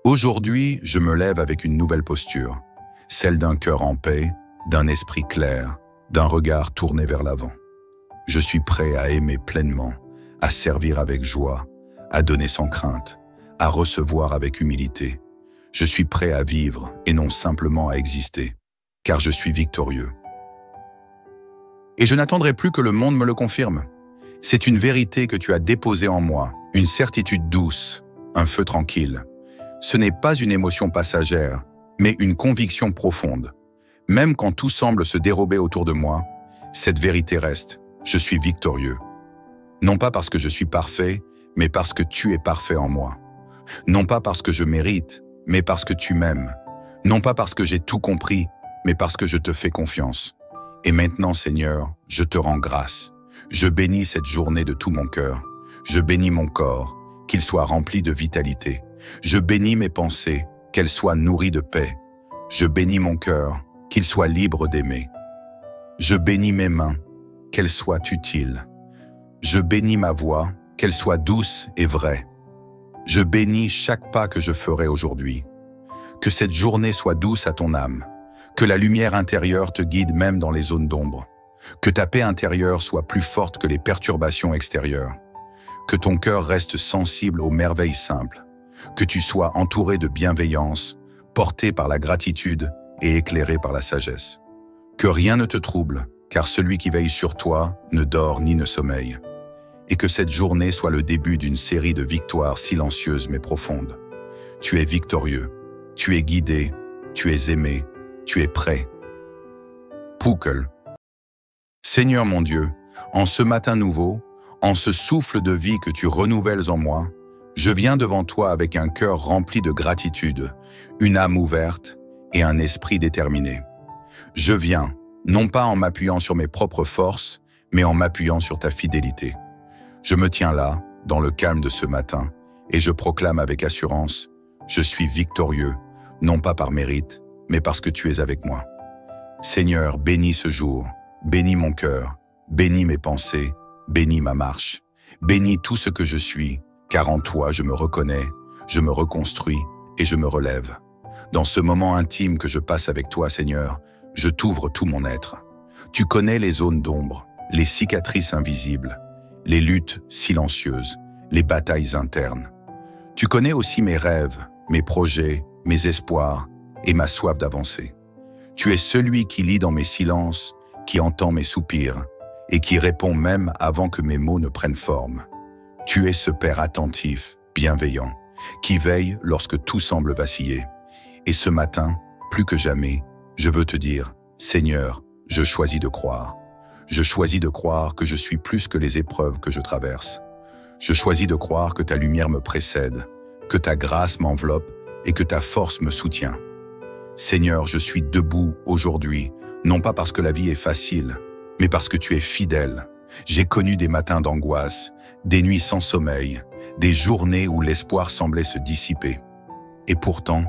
Aujourd'hui, je me lève avec une nouvelle posture, celle d'un cœur en paix, d'un esprit clair, d'un regard tourné vers l'avant. Je suis prêt à aimer pleinement, à servir avec joie, à donner sans crainte, à recevoir avec humilité. Je suis prêt à vivre et non simplement à exister, car je suis victorieux. Et je n'attendrai plus que le monde me le confirme. C'est une vérité que tu as déposée en moi, une certitude douce, un feu tranquille. Ce n'est pas une émotion passagère, mais une conviction profonde. Même quand tout semble se dérober autour de moi, cette vérité reste. Je suis victorieux. Non pas parce que je suis parfait, mais parce que tu es parfait en moi. Non pas parce que je mérite, mais parce que tu m'aimes. Non pas parce que j'ai tout compris, mais parce que je te fais confiance. Et maintenant, Seigneur, je te rends grâce. Je bénis cette journée de tout mon cœur. Je bénis mon corps, qu'il soit rempli de vitalité. Je bénis mes pensées, qu'elles soient nourries de paix. Je bénis mon cœur, qu'il soit libre d'aimer. Je bénis mes mains, qu'elles soient utiles. Je bénis ma voix, qu'elle soit douce et vraie. Je bénis chaque pas que je ferai aujourd'hui. Que cette journée soit douce à ton âme. Que la lumière intérieure te guide même dans les zones d'ombre. Que ta paix intérieure soit plus forte que les perturbations extérieures. Que ton cœur reste sensible aux merveilles simples. Que tu sois entouré de bienveillance, porté par la gratitude et éclairé par la sagesse. Que rien ne te trouble, car celui qui veille sur toi ne dort ni ne sommeille. Et que cette journée soit le début d'une série de victoires silencieuses mais profondes. Tu es victorieux, tu es guidé, tu es aimé, tu es prêt. Poukel. Seigneur mon Dieu, en ce matin nouveau, en ce souffle de vie que tu renouvelles en moi, je viens devant toi avec un cœur rempli de gratitude, une âme ouverte et un esprit déterminé. Je viens, non pas en m'appuyant sur mes propres forces, mais en m'appuyant sur ta fidélité. Je me tiens là, dans le calme de ce matin, et je proclame avec assurance, je suis victorieux, non pas par mérite, mais parce que tu es avec moi. Seigneur, bénis ce jour, bénis mon cœur, bénis mes pensées, bénis ma marche, bénis tout ce que je suis, car en toi je me reconnais, je me reconstruis et je me relève. Dans ce moment intime que je passe avec toi, Seigneur, je t'ouvre tout mon être. Tu connais les zones d'ombre, les cicatrices invisibles, les luttes silencieuses, les batailles internes. Tu connais aussi mes rêves, mes projets, mes espoirs et ma soif d'avancer. Tu es celui qui lit dans mes silences, qui entend mes soupirs et qui répond même avant que mes mots ne prennent forme. Tu es ce Père attentif, bienveillant, qui veille lorsque tout semble vaciller. Et ce matin, plus que jamais, je veux te dire, Seigneur, je choisis de croire. Je choisis de croire que je suis plus que les épreuves que je traverse. Je choisis de croire que ta lumière me précède, que ta grâce m'enveloppe et que ta force me soutient. Seigneur, je suis debout aujourd'hui, non pas parce que la vie est facile, mais parce que tu es fidèle. J'ai connu des matins d'angoisse, des nuits sans sommeil, des journées où l'espoir semblait se dissiper. Et pourtant,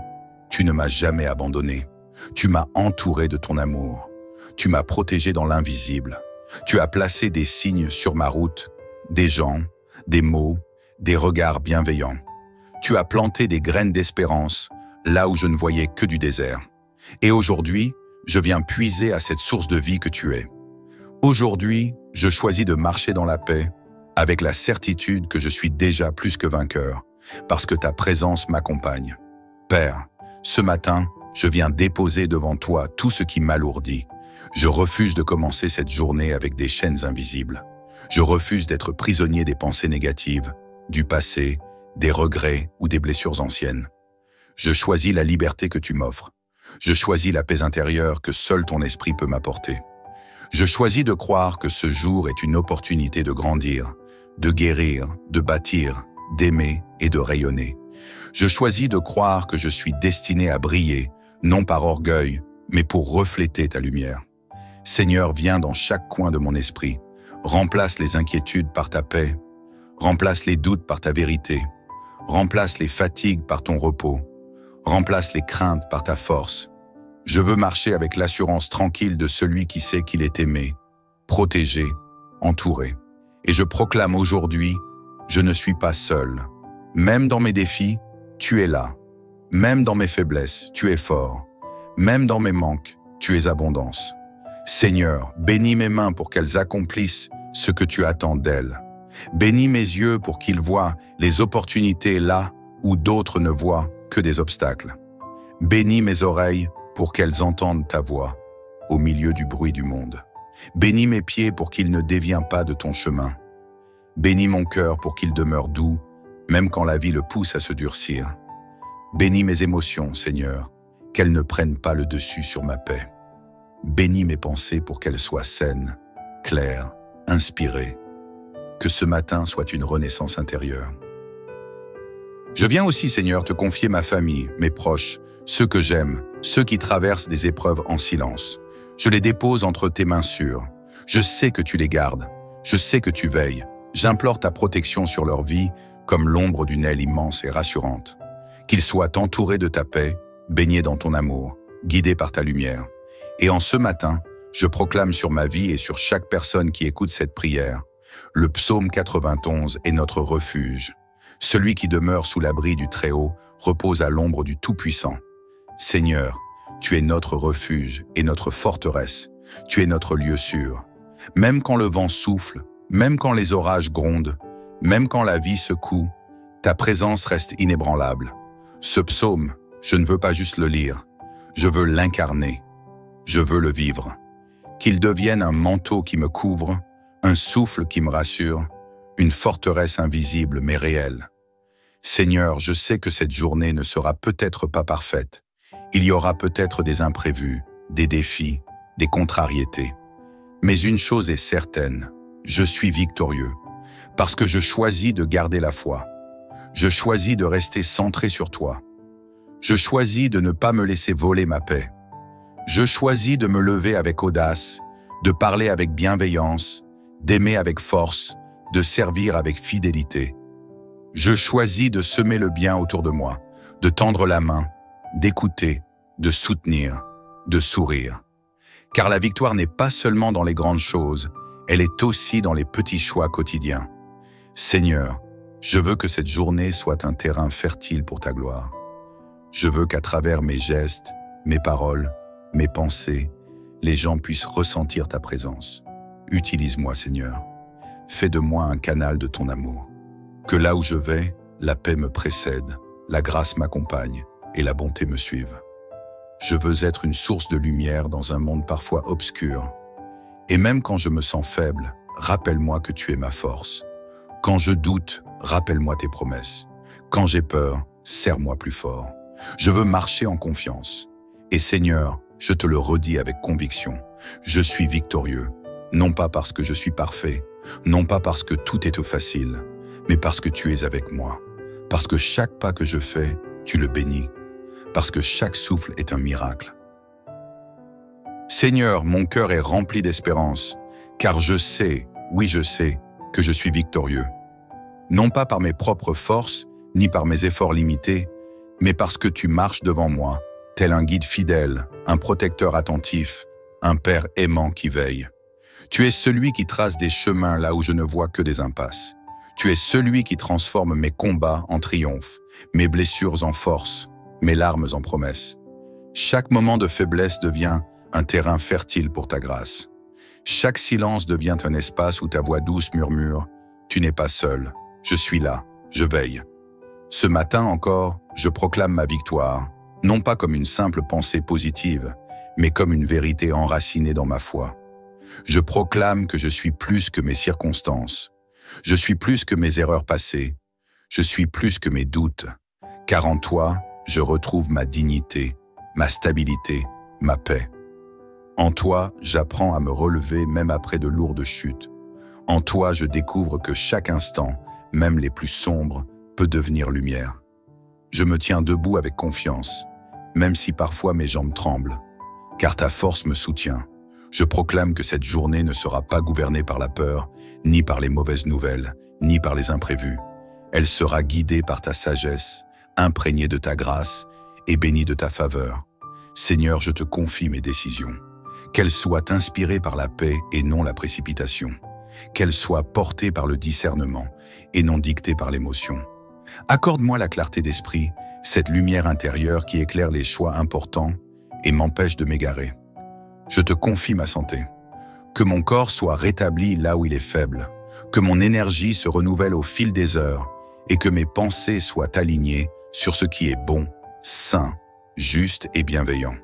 tu ne m'as jamais abandonné. Tu m'as entouré de ton amour. Tu m'as protégé dans l'invisible. Tu as placé des signes sur ma route, des gens, des mots, des regards bienveillants. Tu as planté des graines d'espérance là où je ne voyais que du désert. Et aujourd'hui, je viens puiser à cette source de vie que tu es. Aujourd'hui, je choisis de marcher dans la paix, avec la certitude que je suis déjà plus que vainqueur, parce que ta présence m'accompagne. Père, ce matin, je viens déposer devant toi tout ce qui m'alourdit. Je refuse de commencer cette journée avec des chaînes invisibles. Je refuse d'être prisonnier des pensées négatives, du passé, des regrets ou des blessures anciennes. Je choisis la liberté que tu m'offres. Je choisis la paix intérieure que seul ton esprit peut m'apporter. Je choisis de croire que ce jour est une opportunité de grandir, de guérir, de bâtir, d'aimer et de rayonner. Je choisis de croire que je suis destiné à briller, non par orgueil, mais pour refléter ta lumière. Seigneur, viens dans chaque coin de mon esprit. Remplace les inquiétudes par ta paix. Remplace les doutes par ta vérité. Remplace les fatigues par ton repos. Remplace les craintes par ta force. Je veux marcher avec l'assurance tranquille de celui qui sait qu'il est aimé, protégé, entouré. Et je proclame aujourd'hui, je ne suis pas seul. Même dans mes défis, tu es là. Même dans mes faiblesses, tu es fort. Même dans mes manques, tu es abondance. Seigneur, bénis mes mains pour qu'elles accomplissent ce que tu attends d'elles. Bénis mes yeux pour qu'ils voient les opportunités là où d'autres ne voient que des obstacles. Bénis mes oreilles pour qu'elles entendent ta voix au milieu du bruit du monde. Bénis mes pieds pour qu'ils ne déviennent pas de ton chemin. Bénis mon cœur pour qu'il demeure doux, même quand la vie le pousse à se durcir. Bénis mes émotions, Seigneur, qu'elles ne prennent pas le dessus sur ma paix. Bénis mes pensées pour qu'elles soient saines, claires, inspirées. Que ce matin soit une renaissance intérieure. Je viens aussi, Seigneur, te confier ma famille, mes proches, ceux que j'aime, ceux qui traversent des épreuves en silence. Je les dépose entre tes mains sûres. Je sais que tu les gardes. Je sais que tu veilles. J'implore ta protection sur leur vie comme l'ombre d'une aile immense et rassurante. Qu'ils soient entourés de ta paix, baignés dans ton amour, guidés par ta lumière. Et en ce matin, je proclame sur ma vie et sur chaque personne qui écoute cette prière, le psaume 91 est notre refuge. Celui qui demeure sous l'abri du Très-Haut repose à l'ombre du Tout-Puissant. Seigneur, tu es notre refuge et notre forteresse. Tu es notre lieu sûr. Même quand le vent souffle, même quand les orages grondent, même quand la vie secoue, ta présence reste inébranlable. Ce psaume, je ne veux pas juste le lire, je veux l'incarner. Je veux le vivre. Qu'il devienne un manteau qui me couvre, un souffle qui me rassure, une forteresse invisible mais réelle. Seigneur, je sais que cette journée ne sera peut-être pas parfaite. Il y aura peut-être des imprévus, des défis, des contrariétés. Mais une chose est certaine, je suis victorieux, parce que je choisis de garder la foi. Je choisis de rester centré sur toi. Je choisis de ne pas me laisser voler ma paix. Je choisis de me lever avec audace, de parler avec bienveillance, d'aimer avec force, de servir avec fidélité. Je choisis de semer le bien autour de moi, de tendre la main, d'écouter, de soutenir, de sourire. Car la victoire n'est pas seulement dans les grandes choses, elle est aussi dans les petits choix quotidiens. Seigneur, je veux que cette journée soit un terrain fertile pour ta gloire. Je veux qu'à travers mes gestes, mes paroles, mes pensées, les gens puissent ressentir ta présence. Utilise-moi, Seigneur. Fais de moi un canal de ton amour. Que là où je vais, la paix me précède, la grâce m'accompagne et la bonté me suive. Je veux être une source de lumière dans un monde parfois obscur. Et même quand je me sens faible, rappelle-moi que tu es ma force. Quand je doute, rappelle-moi tes promesses. Quand j'ai peur, serre-moi plus fort. Je veux marcher en confiance. Et Seigneur, je te le redis avec conviction, je suis victorieux, non pas parce que je suis parfait, non pas parce que tout est facile, mais parce que tu es avec moi, parce que chaque pas que je fais, tu le bénis, parce que chaque souffle est un miracle. Seigneur, mon cœur est rempli d'espérance, car je sais, oui je sais, que je suis victorieux. Non pas par mes propres forces, ni par mes efforts limités, mais parce que tu marches devant moi, tel un guide fidèle, un protecteur attentif, un père aimant qui veille. Tu es celui qui trace des chemins là où je ne vois que des impasses. Tu es celui qui transforme mes combats en triomphe, mes blessures en force, mes larmes en promesses. Chaque moment de faiblesse devient un terrain fertile pour ta grâce. Chaque silence devient un espace où ta voix douce murmure « Tu n'es pas seul, je suis là, je veille ». Ce matin encore, je proclame ma victoire, non pas comme une simple pensée positive, mais comme une vérité enracinée dans ma foi. Je proclame que je suis plus que mes circonstances. Je suis plus que mes erreurs passées. Je suis plus que mes doutes. Car en toi, je retrouve ma dignité, ma stabilité, ma paix. En toi, j'apprends à me relever même après de lourdes chutes. En toi, je découvre que chaque instant, même les plus sombres, peut devenir lumière. Je me tiens debout avec confiance, même si parfois mes jambes tremblent, car ta force me soutient. Je proclame que cette journée ne sera pas gouvernée par la peur, ni par les mauvaises nouvelles, ni par les imprévus. Elle sera guidée par ta sagesse, imprégnée de ta grâce et bénie de ta faveur. Seigneur, je te confie mes décisions. Qu'elles soient inspirées par la paix et non la précipitation. qu'elle soit portée par le discernement et non dictée par l'émotion. Accorde-moi la clarté d'esprit, cette lumière intérieure qui éclaire les choix importants et m'empêche de m'égarer. Je te confie ma santé. Que mon corps soit rétabli là où il est faible, que mon énergie se renouvelle au fil des heures et que mes pensées soient alignées sur ce qui est bon, sain, juste et bienveillant.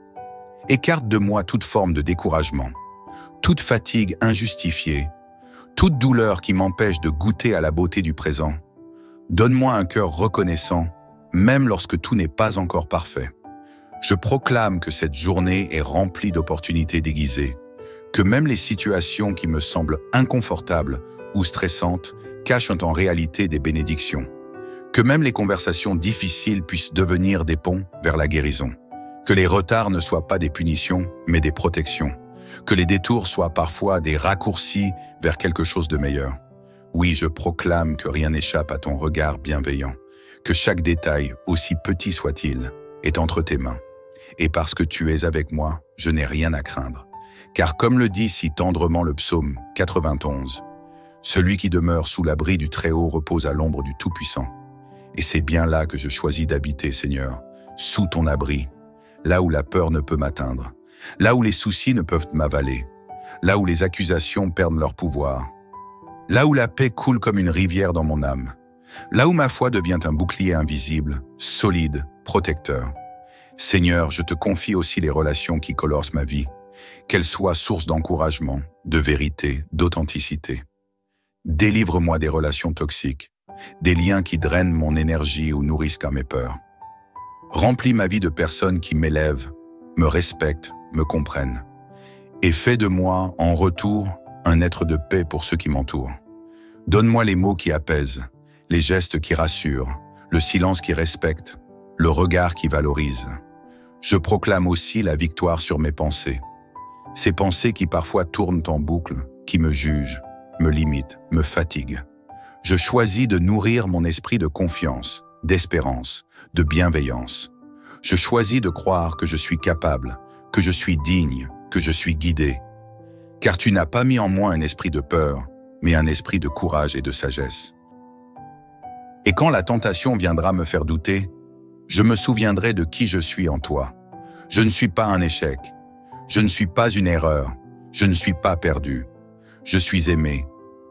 Écarte de moi toute forme de découragement, toute fatigue injustifiée, toute douleur qui m'empêche de goûter à la beauté du présent. Donne-moi un cœur reconnaissant, même lorsque tout n'est pas encore parfait. Je proclame que cette journée est remplie d'opportunités déguisées, que même les situations qui me semblent inconfortables ou stressantes cachent en réalité des bénédictions, que même les conversations difficiles puissent devenir des ponts vers la guérison, que les retards ne soient pas des punitions, mais des protections, que les détours soient parfois des raccourcis vers quelque chose de meilleur. Oui, je proclame que rien n'échappe à ton regard bienveillant, que chaque détail, aussi petit soit-il, est entre tes mains. Et parce que tu es avec moi, je n'ai rien à craindre. Car comme le dit si tendrement le psaume 91, « Celui qui demeure sous l'abri du Très-Haut repose à l'ombre du Tout-Puissant. » Et c'est bien là que je choisis d'habiter, Seigneur, sous ton abri, là où la peur ne peut m'atteindre, là où les soucis ne peuvent m'avaler, là où les accusations perdent leur pouvoir, là où la paix coule comme une rivière dans mon âme, là où ma foi devient un bouclier invisible, solide, protecteur. Seigneur, je te confie aussi les relations qui colorent ma vie, qu'elles soient source d'encouragement, de vérité, d'authenticité. Délivre-moi des relations toxiques, des liens qui drainent mon énergie ou nourrissent qu'à mes peurs. Remplis ma vie de personnes qui m'élèvent, me respectent, me comprennent. Et fais de moi, en retour, un être de paix pour ceux qui m'entourent. Donne-moi les mots qui apaisent, les gestes qui rassurent, le silence qui respecte, le regard qui valorise. Je proclame aussi la victoire sur mes pensées. Ces pensées qui parfois tournent en boucle, qui me jugent, me limitent, me fatiguent. Je choisis de nourrir mon esprit de confiance, d'espérance, de bienveillance. Je choisis de croire que je suis capable, que je suis digne, que je suis guidé. Car tu n'as pas mis en moi un esprit de peur, mais un esprit de courage et de sagesse. Et quand la tentation viendra me faire douter, je me souviendrai de qui je suis en toi. Je ne suis pas un échec. Je ne suis pas une erreur. Je ne suis pas perdu. Je suis aimé,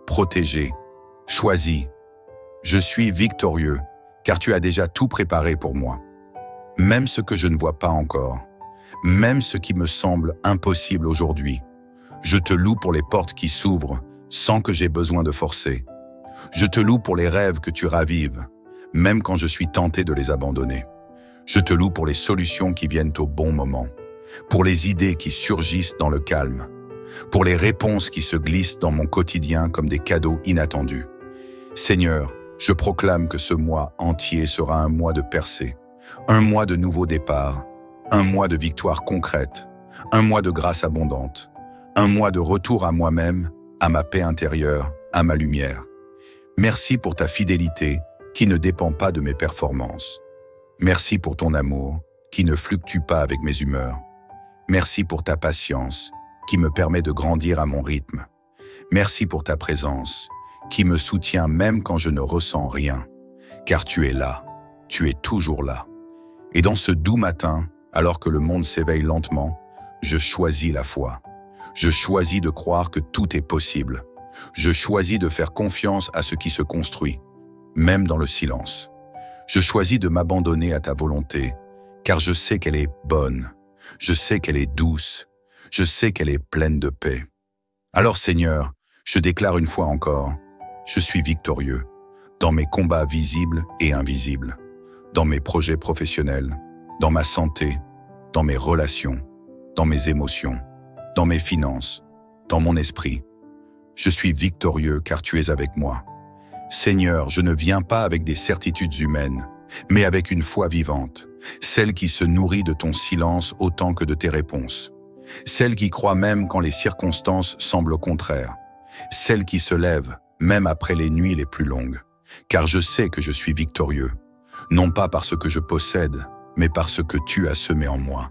protégé, choisi. Je suis victorieux, car tu as déjà tout préparé pour moi. Même ce que je ne vois pas encore, même ce qui me semble impossible aujourd'hui. Je te loue pour les portes qui s'ouvrent sans que j'aie besoin de forcer. Je te loue pour les rêves que tu ravives, même quand je suis tenté de les abandonner. Je te loue pour les solutions qui viennent au bon moment, pour les idées qui surgissent dans le calme, pour les réponses qui se glissent dans mon quotidien comme des cadeaux inattendus. Seigneur, je proclame que ce mois entier sera un mois de percée, un mois de nouveau départ, un mois de victoire concrète, un mois de grâce abondante, un mois de retour à moi-même, à ma paix intérieure, à ma lumière. Merci pour ta fidélité qui ne dépend pas de mes performances. Merci pour ton amour qui ne fluctue pas avec mes humeurs. Merci pour ta patience qui me permet de grandir à mon rythme. Merci pour ta présence qui me soutient même quand je ne ressens rien. Car tu es là, tu es toujours là. Et dans ce doux matin, alors que le monde s'éveille lentement, je choisis la foi. Je choisis de croire que tout est possible. Je choisis de faire confiance à ce qui se construit, même dans le silence. Je choisis de m'abandonner à ta volonté, car je sais qu'elle est bonne, je sais qu'elle est douce, je sais qu'elle est pleine de paix. Alors Seigneur, je déclare une fois encore, je suis victorieux, dans mes combats visibles et invisibles, dans mes projets professionnels, dans ma santé, dans mes relations, dans mes émotions, dans mes finances, dans mon esprit. Je suis victorieux car tu es avec moi. Seigneur, je ne viens pas avec des certitudes humaines, mais avec une foi vivante, celle qui se nourrit de ton silence autant que de tes réponses, celle qui croit même quand les circonstances semblent contraires, celle qui se lève même après les nuits les plus longues, car je sais que je suis victorieux, non pas parce que je possède, mais parce que tu as semé en moi.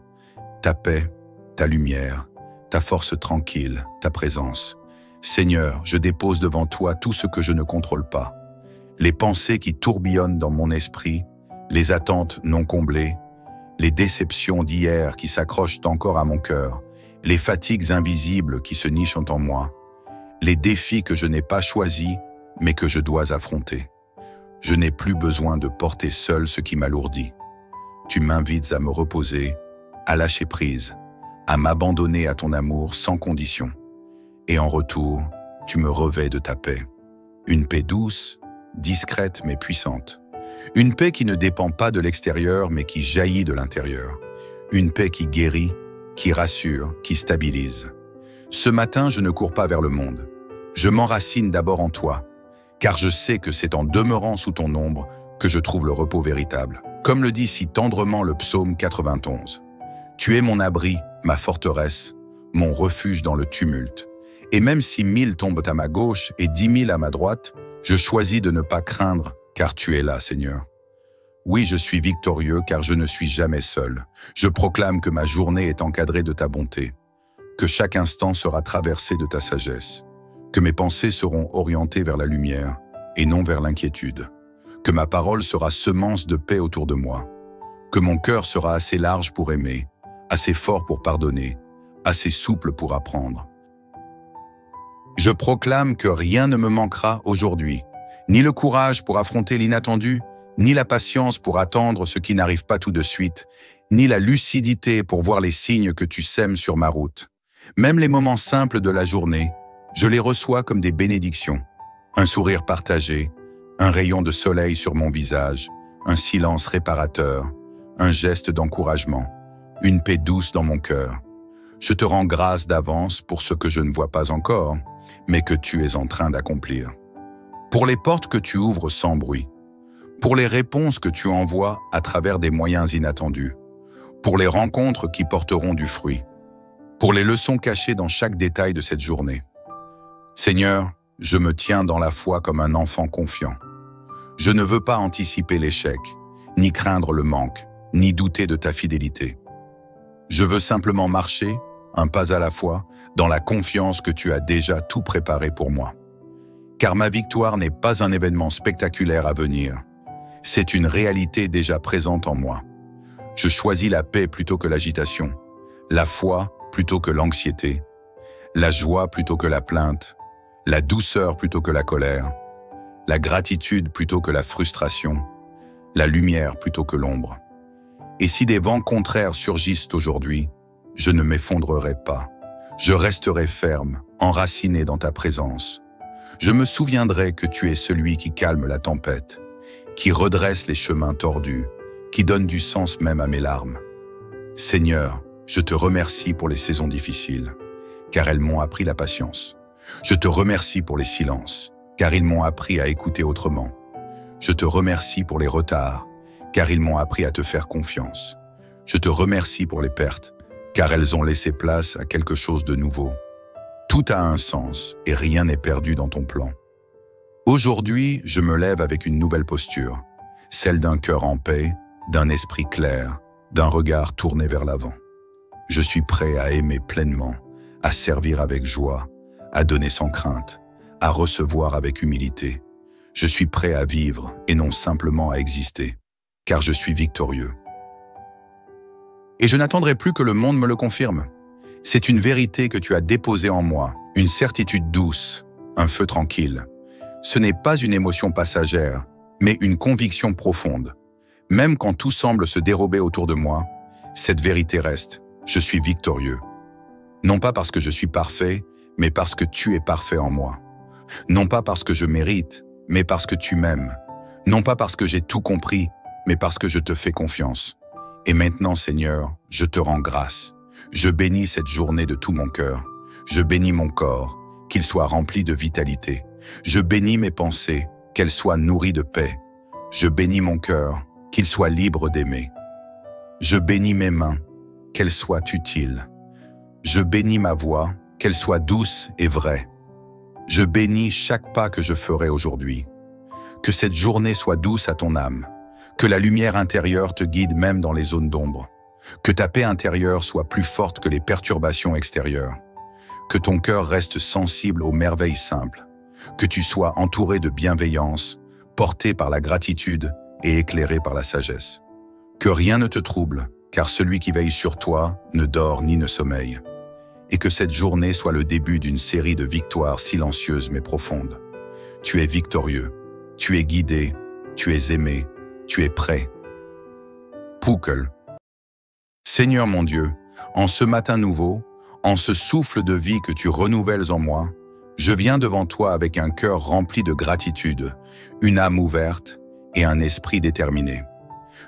Ta paix, ta lumière, ta force tranquille, ta présence. Seigneur, je dépose devant toi tout ce que je ne contrôle pas. Les pensées qui tourbillonnent dans mon esprit, les attentes non comblées, les déceptions d'hier qui s'accrochent encore à mon cœur, les fatigues invisibles qui se nichent en moi, les défis que je n'ai pas choisis, mais que je dois affronter. Je n'ai plus besoin de porter seul ce qui m'alourdit. Tu m'invites à me reposer, à lâcher prise, à m'abandonner à ton amour sans condition. Et en retour, tu me revêts de ta paix. Une paix douce, discrète mais puissante. Une paix qui ne dépend pas de l'extérieur mais qui jaillit de l'intérieur. Une paix qui guérit, qui rassure, qui stabilise. Ce matin, je ne cours pas vers le monde. Je m'enracine d'abord en toi, car je sais que c'est en demeurant sous ton ombre que je trouve le repos véritable. Comme le dit si tendrement le psaume 91. Tu es mon abri, ma forteresse, mon refuge dans le tumulte. Et même si 1000 tombent à ma gauche et 10 000 à ma droite, je choisis de ne pas craindre, car tu es là, Seigneur. Oui, je suis victorieux, car je ne suis jamais seul. Je proclame que ma journée est encadrée de ta bonté, que chaque instant sera traversé de ta sagesse, que mes pensées seront orientées vers la lumière et non vers l'inquiétude, que ma parole sera semence de paix autour de moi, que mon cœur sera assez large pour aimer, assez fort pour pardonner, assez souple pour apprendre. Je proclame que rien ne me manquera aujourd'hui, ni le courage pour affronter l'inattendu, ni la patience pour attendre ce qui n'arrive pas tout de suite, ni la lucidité pour voir les signes que tu sèmes sur ma route. Même les moments simples de la journée, je les reçois comme des bénédictions. Un sourire partagé, un rayon de soleil sur mon visage, un silence réparateur, un geste d'encouragement, une paix douce dans mon cœur. Je te rends grâce d'avance pour ce que je ne vois pas encore, mais que tu es en train d'accomplir. Pour les portes que tu ouvres sans bruit, pour les réponses que tu envoies à travers des moyens inattendus, pour les rencontres qui porteront du fruit, pour les leçons cachées dans chaque détail de cette journée. Seigneur, je me tiens dans la foi comme un enfant confiant. Je ne veux pas anticiper l'échec, ni craindre le manque, ni douter de ta fidélité. Je veux simplement marcher, un pas à la fois, dans la confiance que tu as déjà tout préparé pour moi. Car ma victoire n'est pas un événement spectaculaire à venir. C'est une réalité déjà présente en moi. Je choisis la paix plutôt que l'agitation, la foi plutôt que l'anxiété, la joie plutôt que la plainte, la douceur plutôt que la colère, la gratitude plutôt que la frustration, la lumière plutôt que l'ombre. Et si des vents contraires surgissent aujourd'hui, je ne m'effondrerai pas. Je resterai ferme, enraciné dans ta présence. Je me souviendrai que tu es celui qui calme la tempête, qui redresse les chemins tordus, qui donne du sens même à mes larmes. Seigneur, je te remercie pour les saisons difficiles, car elles m'ont appris la patience. Je te remercie pour les silences, car ils m'ont appris à écouter autrement. Je te remercie pour les retards, car ils m'ont appris à te faire confiance. Je te remercie pour les pertes, car elles ont laissé place à quelque chose de nouveau. Tout a un sens et rien n'est perdu dans ton plan. Aujourd'hui, je me lève avec une nouvelle posture, celle d'un cœur en paix, d'un esprit clair, d'un regard tourné vers l'avant. Je suis prêt à aimer pleinement, à servir avec joie, à donner sans crainte, à recevoir avec humilité. Je suis prêt à vivre et non simplement à exister, car je suis victorieux. Et je n'attendrai plus que le monde me le confirme. C'est une vérité que tu as déposée en moi, une certitude douce, un feu tranquille. Ce n'est pas une émotion passagère, mais une conviction profonde. Même quand tout semble se dérober autour de moi, cette vérité reste. Je suis victorieux. Non pas parce que je suis parfait, mais parce que tu es parfait en moi. Non pas parce que je mérite, mais parce que tu m'aimes. Non pas parce que j'ai tout compris, mais parce que je te fais confiance. Et maintenant, Seigneur, je te rends grâce. Je bénis cette journée de tout mon cœur. Je bénis mon corps, qu'il soit rempli de vitalité. Je bénis mes pensées, qu'elles soient nourries de paix. Je bénis mon cœur, qu'il soit libre d'aimer. Je bénis mes mains, qu'elles soient utiles. Je bénis ma voix, qu'elle soit douce et vraie. Je bénis chaque pas que je ferai aujourd'hui. Que cette journée soit douce à ton âme. Que la lumière intérieure te guide même dans les zones d'ombre. Que ta paix intérieure soit plus forte que les perturbations extérieures. Que ton cœur reste sensible aux merveilles simples. Que tu sois entouré de bienveillance, porté par la gratitude et éclairé par la sagesse. Que rien ne te trouble, car celui qui veille sur toi ne dort ni ne sommeille. Et que cette journée soit le début d'une série de victoires silencieuses mais profondes. Tu es victorieux, tu es guidé, tu es aimé, tu es prêt. Poukel. Seigneur mon Dieu, en ce matin nouveau, en ce souffle de vie que tu renouvelles en moi, je viens devant toi avec un cœur rempli de gratitude, une âme ouverte et un esprit déterminé.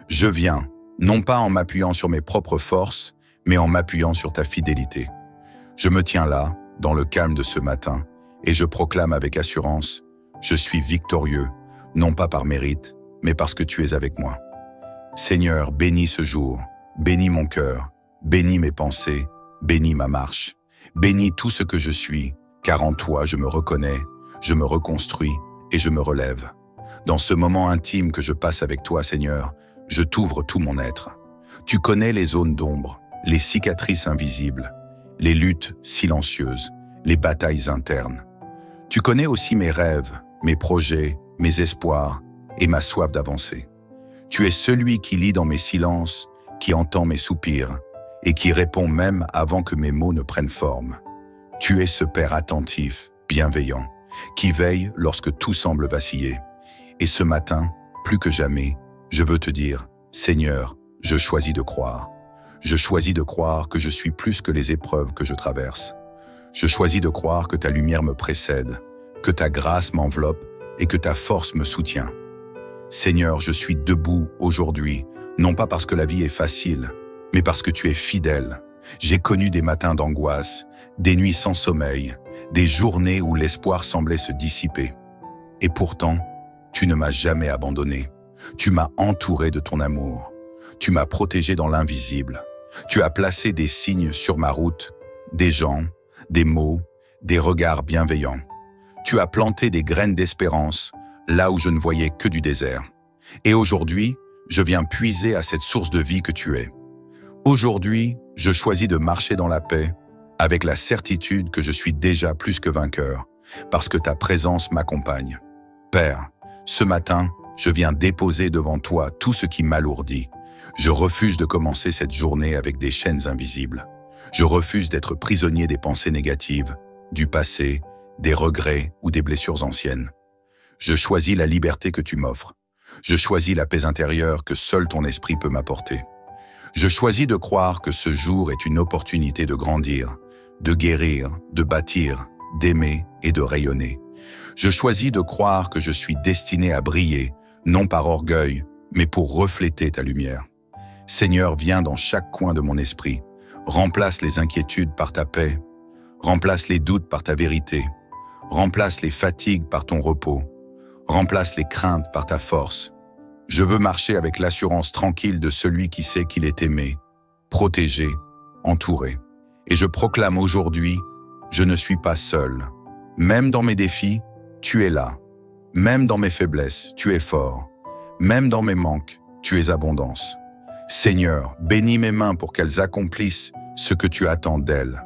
Je viens, non pas en m'appuyant sur mes propres forces, mais en m'appuyant sur ta fidélité. Je me tiens là, dans le calme de ce matin, et je proclame avec assurance, je suis victorieux, non pas par mérite, mais parce que tu es avec moi. Seigneur, bénis ce jour, bénis mon cœur, bénis mes pensées, bénis ma marche, bénis tout ce que je suis, car en toi je me reconnais, je me reconstruis et je me relève. Dans ce moment intime que je passe avec toi, Seigneur, je t'ouvre tout mon être. Tu connais les zones d'ombre, les cicatrices invisibles, les luttes silencieuses, les batailles internes. Tu connais aussi mes rêves, mes projets, mes espoirs et ma soif d'avancer. Tu es celui qui lit dans mes silences, qui entend mes soupirs et qui répond même avant que mes mots ne prennent forme. Tu es ce Père attentif, bienveillant, qui veille lorsque tout semble vaciller. Et ce matin, plus que jamais, je veux te dire, Seigneur, je choisis de croire. Je choisis de croire que je suis plus que les épreuves que je traverse. Je choisis de croire que ta lumière me précède, que ta grâce m'enveloppe et que ta force me soutient. Seigneur, je suis debout aujourd'hui, non pas parce que la vie est facile, mais parce que tu es fidèle. J'ai connu des matins d'angoisse, des nuits sans sommeil, des journées où l'espoir semblait se dissiper. Et pourtant, tu ne m'as jamais abandonné. Tu m'as entouré de ton amour. Tu m'as protégé dans l'invisible. Tu as placé des signes sur ma route, des gens, des mots, des regards bienveillants. Tu as planté des graines d'espérance là où je ne voyais que du désert. Et aujourd'hui, je viens puiser à cette source de vie que tu es. Aujourd'hui, je choisis de marcher dans la paix, avec la certitude que je suis déjà plus que vainqueur, parce que ta présence m'accompagne. Père, ce matin, je viens déposer devant toi tout ce qui m'alourdit. Je refuse de commencer cette journée avec des chaînes invisibles. Je refuse d'être prisonnier des pensées négatives, du passé, des regrets ou des blessures anciennes. Je choisis la liberté que tu m'offres. Je choisis la paix intérieure que seul ton esprit peut m'apporter. Je choisis de croire que ce jour est une opportunité de grandir, de guérir, de bâtir, d'aimer et de rayonner. Je choisis de croire que je suis destiné à briller, non par orgueil, mais pour refléter ta lumière. Seigneur, viens dans chaque coin de mon esprit. Remplace les inquiétudes par ta paix. Remplace les doutes par ta vérité. Remplace les fatigues par ton repos. Remplace les craintes par ta force. Je veux marcher avec l'assurance tranquille de celui qui sait qu'il est aimé, protégé, entouré. Et je proclame aujourd'hui, je ne suis pas seul. Même dans mes défis, tu es là. Même dans mes faiblesses, tu es fort. Même dans mes manques, tu es abondance. Seigneur, bénis mes mains pour qu'elles accomplissent ce que tu attends d'elles.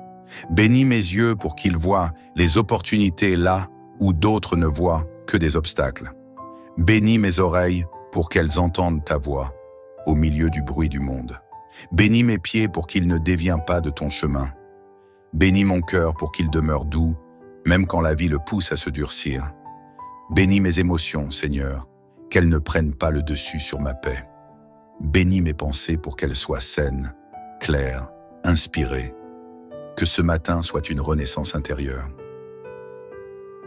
Bénis mes yeux pour qu'ils voient les opportunités là où d'autres ne voient que des obstacles. Bénis mes oreilles pour qu'elles entendent ta voix au milieu du bruit du monde. Bénis mes pieds pour qu'ils ne déviennent pas de ton chemin. Bénis mon cœur pour qu'il demeure doux, même quand la vie le pousse à se durcir. Bénis mes émotions, Seigneur, qu'elles ne prennent pas le dessus sur ma paix. Bénis mes pensées pour qu'elles soient saines, claires, inspirées. Que ce matin soit une renaissance intérieure.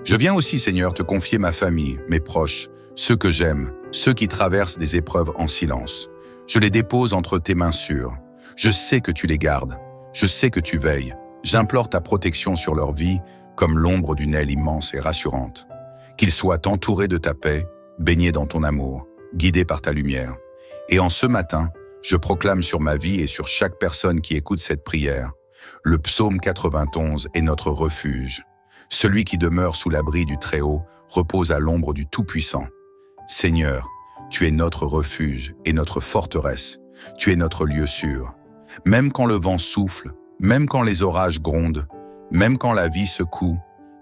Je viens aussi, Seigneur, te confier ma famille, mes proches, ceux que j'aime, ceux qui traversent des épreuves en silence. Je les dépose entre tes mains sûres. Je sais que tu les gardes. Je sais que tu veilles. J'implore ta protection sur leur vie comme l'ombre d'une aile immense et rassurante. Qu'ils soient entourés de ta paix, baignés dans ton amour, guidés par ta lumière. Et en ce matin, je proclame sur ma vie et sur chaque personne qui écoute cette prière, le psaume 91 est notre refuge. Celui qui demeure sous l'abri du Très-Haut repose à l'ombre du Tout-Puissant. Seigneur, tu es notre refuge et notre forteresse. Tu es notre lieu sûr. Même quand le vent souffle, même quand les orages grondent, Même quand la vie secoue,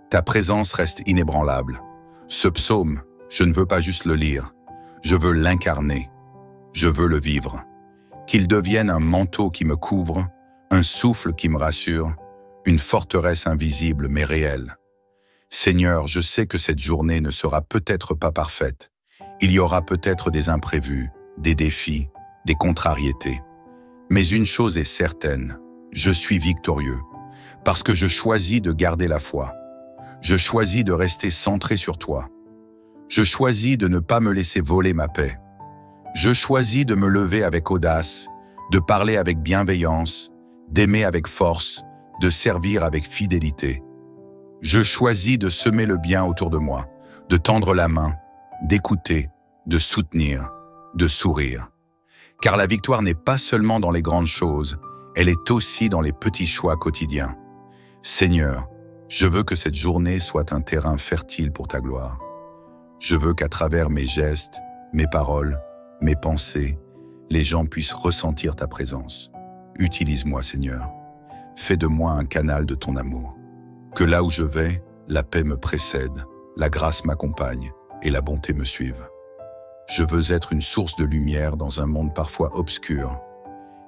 ta présence reste inébranlable. Ce psaume, je ne veux pas juste le lire, je veux l'incarner, je veux le vivre. Qu'il devienne un manteau qui me couvre, un souffle qui me rassure, une forteresse invisible mais réelle. Seigneur, je sais que cette journée ne sera peut-être pas parfaite. Il y aura peut-être des imprévus, des défis, des contrariétés. Mais une chose est certaine, je suis victorieux, parce que je choisis de garder la foi. Je choisis de rester centré sur toi. Je choisis de ne pas me laisser voler ma paix. Je choisis de me lever avec audace, de parler avec bienveillance, d'aimer avec force, de servir avec fidélité. Je choisis de semer le bien autour de moi, de tendre la main, d'écouter, de soutenir, de sourire. Car la victoire n'est pas seulement dans les grandes choses, elle est aussi dans les petits choix quotidiens. Seigneur, je veux que cette journée soit un terrain fertile pour ta gloire. Je veux qu'à travers mes gestes, mes paroles, mes pensées, les gens puissent ressentir ta présence. Utilise-moi, Seigneur. Fais de moi un canal de ton amour. Que là où je vais, la paix me précède, la grâce m'accompagne et la bonté me suive. Je veux être une source de lumière dans un monde parfois obscur.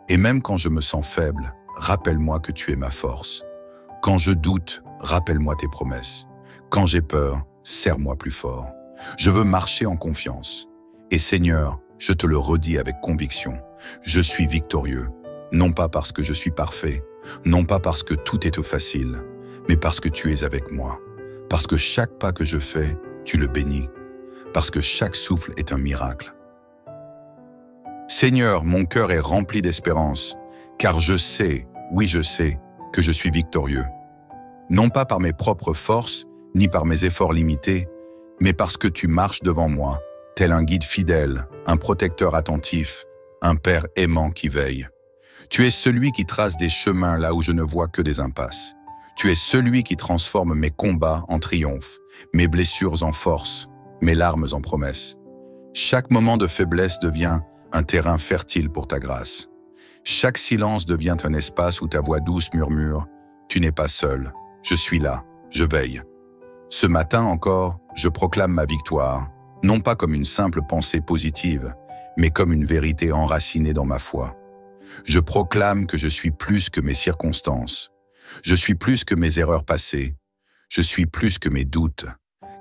Et même quand je me sens faible, rappelle-moi que tu es ma force. Quand je doute, rappelle-moi tes promesses. Quand j'ai peur, serre-moi plus fort. Je veux marcher en confiance. Et Seigneur, je te le redis avec conviction, je suis victorieux, non pas parce que je suis parfait, non pas parce que tout est facile, mais parce que tu es avec moi, parce que chaque pas que je fais, tu le bénis, parce que chaque souffle est un miracle. Seigneur, mon cœur est rempli d'espérance, car je sais, oui je sais, que je suis victorieux. Non pas par mes propres forces, ni par mes efforts limités, mais parce que tu marches devant moi, tel un guide fidèle, un protecteur attentif, un père aimant qui veille. Tu es celui qui trace des chemins là où je ne vois que des impasses. Tu es celui qui transforme mes combats en triomphe, mes blessures en force, mes larmes en promesses. Chaque moment de faiblesse devient un terrain fertile pour ta grâce. Chaque silence devient un espace où ta voix douce murmure « Tu n'es pas seul, je suis là, je veille ». Ce matin encore, je proclame ma victoire, non pas comme une simple pensée positive, mais comme une vérité enracinée dans ma foi. Je proclame que je suis plus que mes circonstances. Je suis plus que mes erreurs passées. Je suis plus que mes doutes.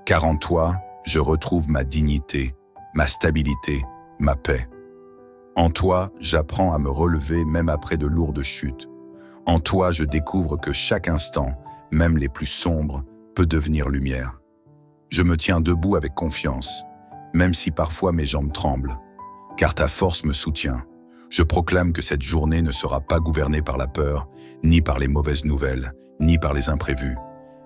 Car en toi, je retrouve ma dignité, ma stabilité, ma paix. En toi, j'apprends à me relever même après de lourdes chutes. En toi, je découvre que chaque instant, même les plus sombres, peut devenir lumière. Je me tiens debout avec confiance, même si parfois mes jambes tremblent, car ta force me soutient. Je proclame que cette journée ne sera pas gouvernée par la peur, ni par les mauvaises nouvelles, ni par les imprévus.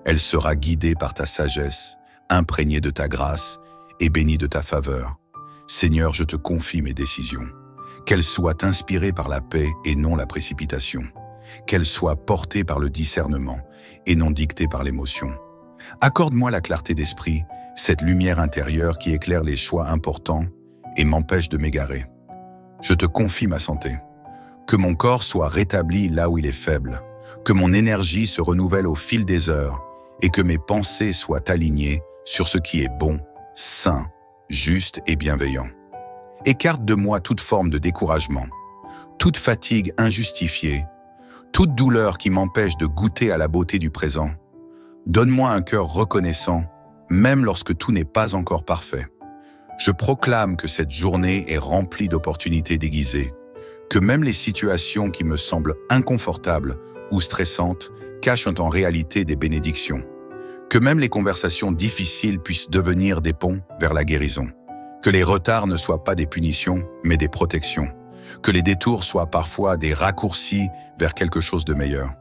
Elle sera guidée par ta sagesse, imprégnée de ta grâce et bénie de ta faveur. Seigneur, je te confie mes décisions. Qu'elles soient inspirées par la paix et non la précipitation. Qu'elles soient portées par le discernement et non dictées par l'émotion. Accorde-moi la clarté d'esprit, cette lumière intérieure qui éclaire les choix importants et m'empêche de m'égarer. Je te confie ma santé. Que mon corps soit rétabli là où il est faible, que mon énergie se renouvelle au fil des heures et que mes pensées soient alignées sur ce qui est bon, sain, juste et bienveillant. Écarte de moi toute forme de découragement, toute fatigue injustifiée, toute douleur qui m'empêche de goûter à la beauté du présent. Donne-moi un cœur reconnaissant, même lorsque tout n'est pas encore parfait. Je proclame que cette journée est remplie d'opportunités déguisées, que même les situations qui me semblent inconfortables ou stressantes cachent en réalité des bénédictions, que même les conversations difficiles puissent devenir des ponts vers la guérison, que les retards ne soient pas des punitions, mais des protections, que les détours soient parfois des raccourcis vers quelque chose de meilleur.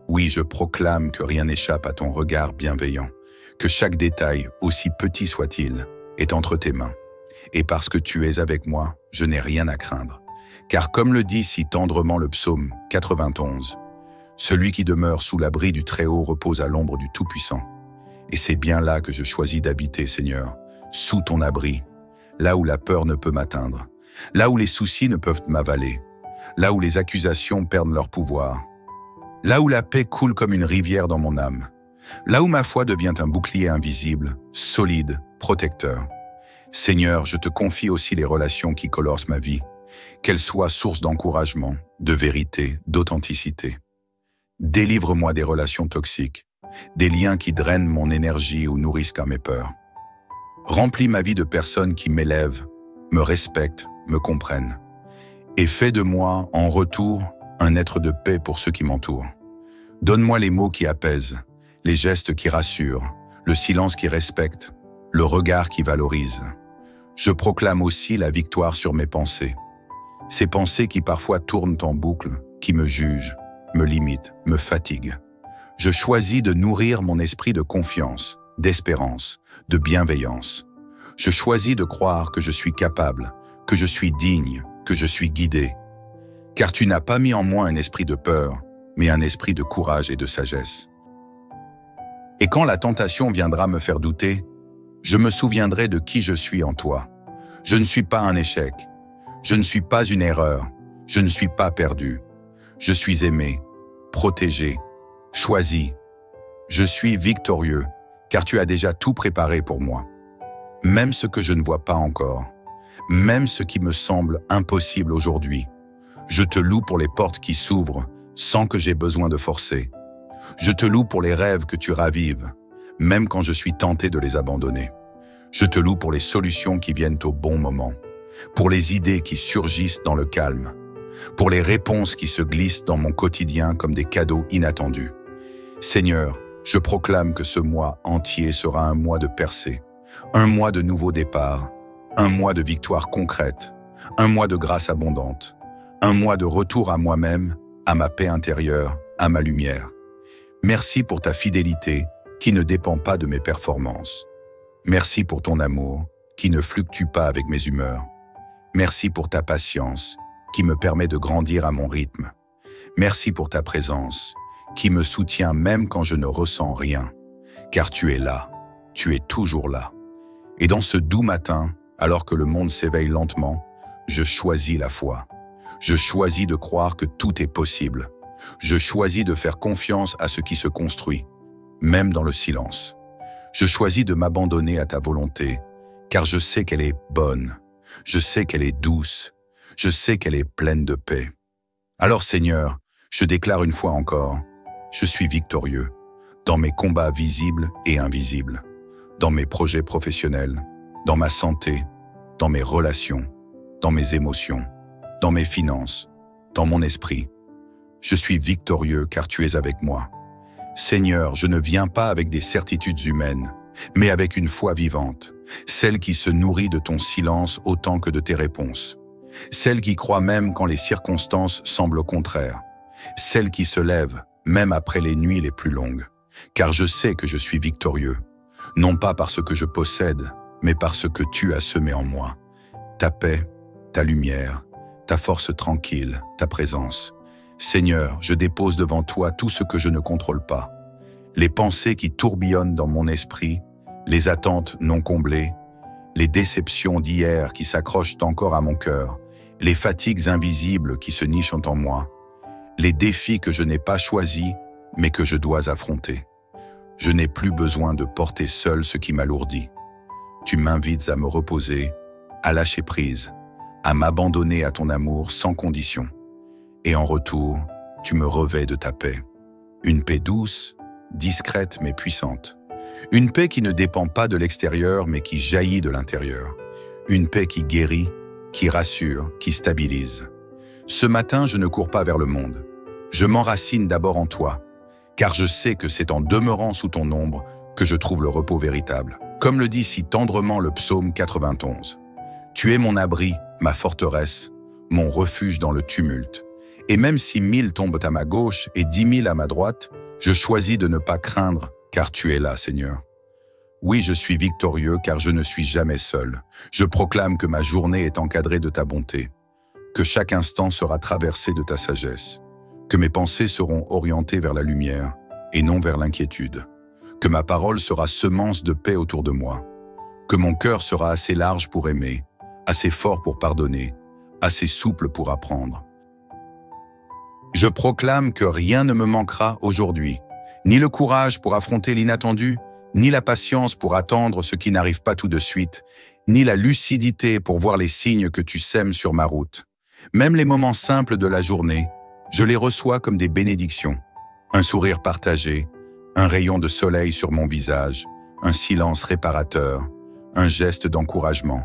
Oui, je proclame que rien n'échappe à ton regard bienveillant, que chaque détail, aussi petit soit-il, est entre tes mains. Et parce que tu es avec moi, je n'ai rien à craindre. Car comme le dit si tendrement le psaume 91, « Celui qui demeure sous l'abri du Très-Haut repose à l'ombre du Tout-Puissant. » Et c'est bien là que je choisis d'habiter, Seigneur, sous ton abri, là où la peur ne peut m'atteindre, là où les soucis ne peuvent m'avaler, là où les accusations perdent leur pouvoir, là où la paix coule comme une rivière dans mon âme, là où ma foi devient un bouclier invisible, solide, protecteur. Seigneur, je te confie aussi les relations qui colorent ma vie, qu'elles soient source d'encouragement, de vérité, d'authenticité. Délivre-moi des relations toxiques, des liens qui drainent mon énergie ou nourrissent qu'à mes peurs. Remplis ma vie de personnes qui m'élèvent, me respectent, me comprennent. Et fais de moi, en retour, un être de paix pour ceux qui m'entourent. Donne-moi les mots qui apaisent, les gestes qui rassurent, le silence qui respecte, le regard qui valorise. Je proclame aussi la victoire sur mes pensées. Ces pensées qui parfois tournent en boucle, qui me jugent, me limitent, me fatiguent. Je choisis de nourrir mon esprit de confiance, d'espérance, de bienveillance. Je choisis de croire que je suis capable, que je suis digne, que je suis guidé. Car tu n'as pas mis en moi un esprit de peur, mais un esprit de courage et de sagesse. Et quand la tentation viendra me faire douter, je me souviendrai de qui je suis en toi. Je ne suis pas un échec. Je ne suis pas une erreur. Je ne suis pas perdu. Je suis aimé, protégé, choisi. Je suis victorieux, car tu as déjà tout préparé pour moi. Même ce que je ne vois pas encore, même ce qui me semble impossible aujourd'hui. Je te loue pour les portes qui s'ouvrent sans que j'aie besoin de forcer. Je te loue pour les rêves que tu ravives, même quand je suis tenté de les abandonner. Je te loue pour les solutions qui viennent au bon moment, pour les idées qui surgissent dans le calme, pour les réponses qui se glissent dans mon quotidien comme des cadeaux inattendus. Seigneur, je proclame que ce mois entier sera un mois de percée, un mois de nouveau départ, un mois de victoire concrète, un mois de grâce abondante, un mois de retour à moi-même, à ma paix intérieure, à ma lumière. Merci pour ta fidélité qui ne dépend pas de mes performances. Merci pour ton amour qui ne fluctue pas avec mes humeurs. Merci pour ta patience qui me permet de grandir à mon rythme. Merci pour ta présence qui me soutient même quand je ne ressens rien. Car tu es là, tu es toujours là. Et dans ce doux matin, alors que le monde s'éveille lentement, je choisis la foi. Je choisis de croire que tout est possible. Je choisis de faire confiance à ce qui se construit, même dans le silence. Je choisis de m'abandonner à ta volonté, car je sais qu'elle est bonne, je sais qu'elle est douce, je sais qu'elle est pleine de paix. Alors Seigneur, je déclare une fois encore, je suis victorieux, dans mes combats visibles et invisibles, dans mes projets professionnels, dans ma santé, dans mes relations, dans mes émotions, dans mes finances, dans mon esprit. Je suis victorieux car tu es avec moi. Seigneur, je ne viens pas avec des certitudes humaines, mais avec une foi vivante, celle qui se nourrit de ton silence autant que de tes réponses, celle qui croit même quand les circonstances semblent contraires, celle qui se lève même après les nuits les plus longues, car je sais que je suis victorieux, non pas parce que je possède, mais parce que tu as semé en moi. Ta paix, ta lumière, ta force tranquille, ta présence. Seigneur, je dépose devant toi tout ce que je ne contrôle pas. Les pensées qui tourbillonnent dans mon esprit, les attentes non comblées, les déceptions d'hier qui s'accrochent encore à mon cœur, les fatigues invisibles qui se nichent en moi, les défis que je n'ai pas choisis, mais que je dois affronter. Je n'ai plus besoin de porter seul ce qui m'alourdit. Tu m'invites à me reposer, à lâcher prise, à m'abandonner à ton amour sans condition. Et en retour, tu me revêts de ta paix. Une paix douce, discrète mais puissante. Une paix qui ne dépend pas de l'extérieur mais qui jaillit de l'intérieur. Une paix qui guérit, qui rassure, qui stabilise. Ce matin, je ne cours pas vers le monde. Je m'enracine d'abord en toi, car je sais que c'est en demeurant sous ton ombre que je trouve le repos véritable. Comme le dit si tendrement le psaume 91. Tu es mon abri, ma forteresse, mon refuge dans le tumulte. Et même si 1000 tombent à ma gauche et 10 000 à ma droite, je choisis de ne pas craindre, car tu es là, Seigneur. Oui, je suis victorieux, car je ne suis jamais seul. Je proclame que ma journée est encadrée de ta bonté, que chaque instant sera traversé de ta sagesse, que mes pensées seront orientées vers la lumière et non vers l'inquiétude, que ma parole sera semence de paix autour de moi, que mon cœur sera assez large pour aimer, assez fort pour pardonner, assez souple pour apprendre. Je proclame que rien ne me manquera aujourd'hui, ni le courage pour affronter l'inattendu, ni la patience pour attendre ce qui n'arrive pas tout de suite, ni la lucidité pour voir les signes que tu sèmes sur ma route. Même les moments simples de la journée, je les reçois comme des bénédictions. Un sourire partagé, un rayon de soleil sur mon visage, un silence réparateur, un geste d'encouragement,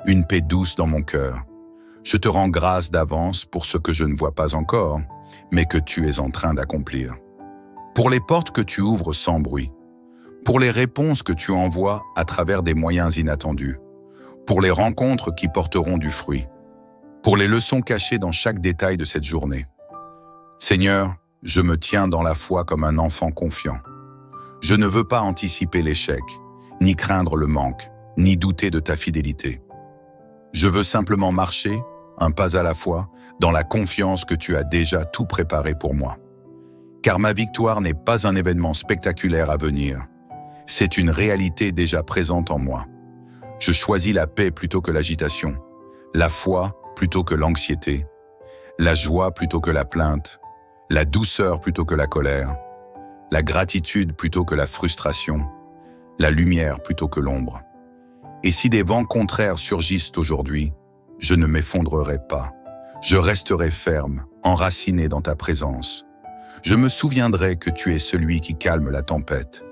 une paix douce dans mon cœur. Je te rends grâce d'avance pour ce que je ne vois pas encore, mais que tu es en train d'accomplir. Pour les portes que tu ouvres sans bruit, pour les réponses que tu envoies à travers des moyens inattendus, pour les rencontres qui porteront du fruit, pour les leçons cachées dans chaque détail de cette journée. Seigneur, je me tiens dans la foi comme un enfant confiant. Je ne veux pas anticiper l'échec, ni craindre le manque, ni douter de ta fidélité. Je veux simplement marcher, un pas à la fois, dans la confiance que tu as déjà tout préparé pour moi. Car ma victoire n'est pas un événement spectaculaire à venir. C'est une réalité déjà présente en moi. Je choisis la paix plutôt que l'agitation, la foi plutôt que l'anxiété, la joie plutôt que la plainte, la douceur plutôt que la colère, la gratitude plutôt que la frustration, la lumière plutôt que l'ombre. Et si des vents contraires surgissent aujourd'hui, je ne m'effondrerai pas. Je resterai ferme, enraciné dans ta présence. Je me souviendrai que tu es celui qui calme la tempête,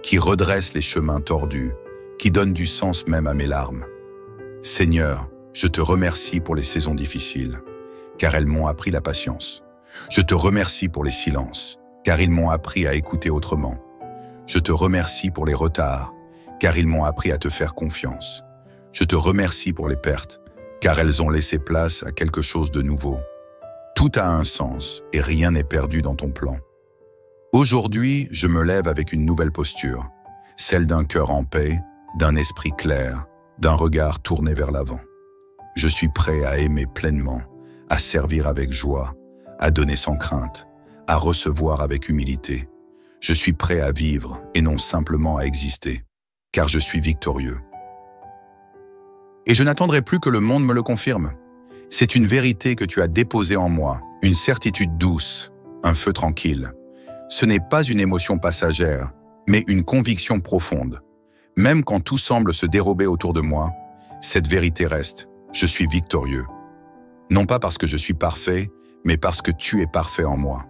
qui redresse les chemins tordus, qui donne du sens même à mes larmes. Seigneur, je te remercie pour les saisons difficiles, car elles m'ont appris la patience. Je te remercie pour les silences, car ils m'ont appris à écouter autrement. Je te remercie pour les retards, car ils m'ont appris à te faire confiance. Je te remercie pour les pertes, car elles ont laissé place à quelque chose de nouveau. Tout a un sens et rien n'est perdu dans ton plan. Aujourd'hui, je me lève avec une nouvelle posture, celle d'un cœur en paix, d'un esprit clair, d'un regard tourné vers l'avant. Je suis prêt à aimer pleinement, à servir avec joie, à donner sans crainte, à recevoir avec humilité. Je suis prêt à vivre et non simplement à exister, car je suis victorieux. Et je n'attendrai plus que le monde me le confirme. C'est une vérité que tu as déposée en moi, une certitude douce, un feu tranquille. Ce n'est pas une émotion passagère, mais une conviction profonde. Même quand tout semble se dérober autour de moi, cette vérité reste. Je suis victorieux. Non pas parce que je suis parfait, mais parce que tu es parfait en moi.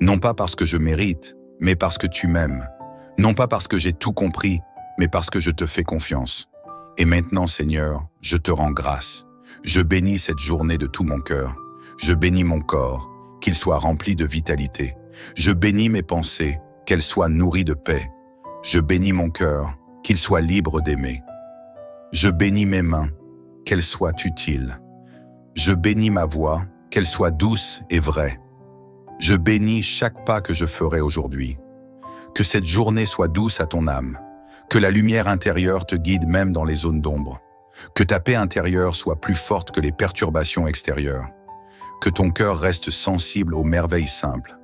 Non pas parce que je mérite, mais parce que tu m'aimes. Non pas parce que j'ai tout compris, mais parce que je te fais confiance. Et maintenant, Seigneur, je te rends grâce. Je bénis cette journée de tout mon cœur. Je bénis mon corps, qu'il soit rempli de vitalité. Je bénis mes pensées, qu'elles soient nourries de paix. Je bénis mon cœur, qu'il soit libre d'aimer. Je bénis mes mains, qu'elles soient utiles. Je bénis ma voix, qu'elle soit douce et vraie. Je bénis chaque pas que je ferai aujourd'hui. Que cette journée soit douce à ton âme. Que la lumière intérieure te guide même dans les zones d'ombre. Que ta paix intérieure soit plus forte que les perturbations extérieures. Que ton cœur reste sensible aux merveilles simples.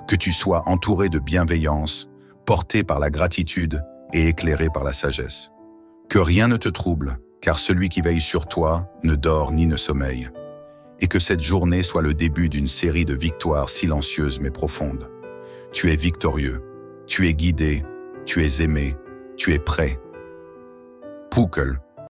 Que tu sois entouré de bienveillance, porté par la gratitude et éclairé par la sagesse. Que rien ne te trouble, car celui qui veille sur toi ne dort ni ne sommeille. Et que cette journée soit le début d'une série de victoires silencieuses mais profondes. Tu es victorieux, tu es guidé, tu es aimé, tu es prêt. Pukkel.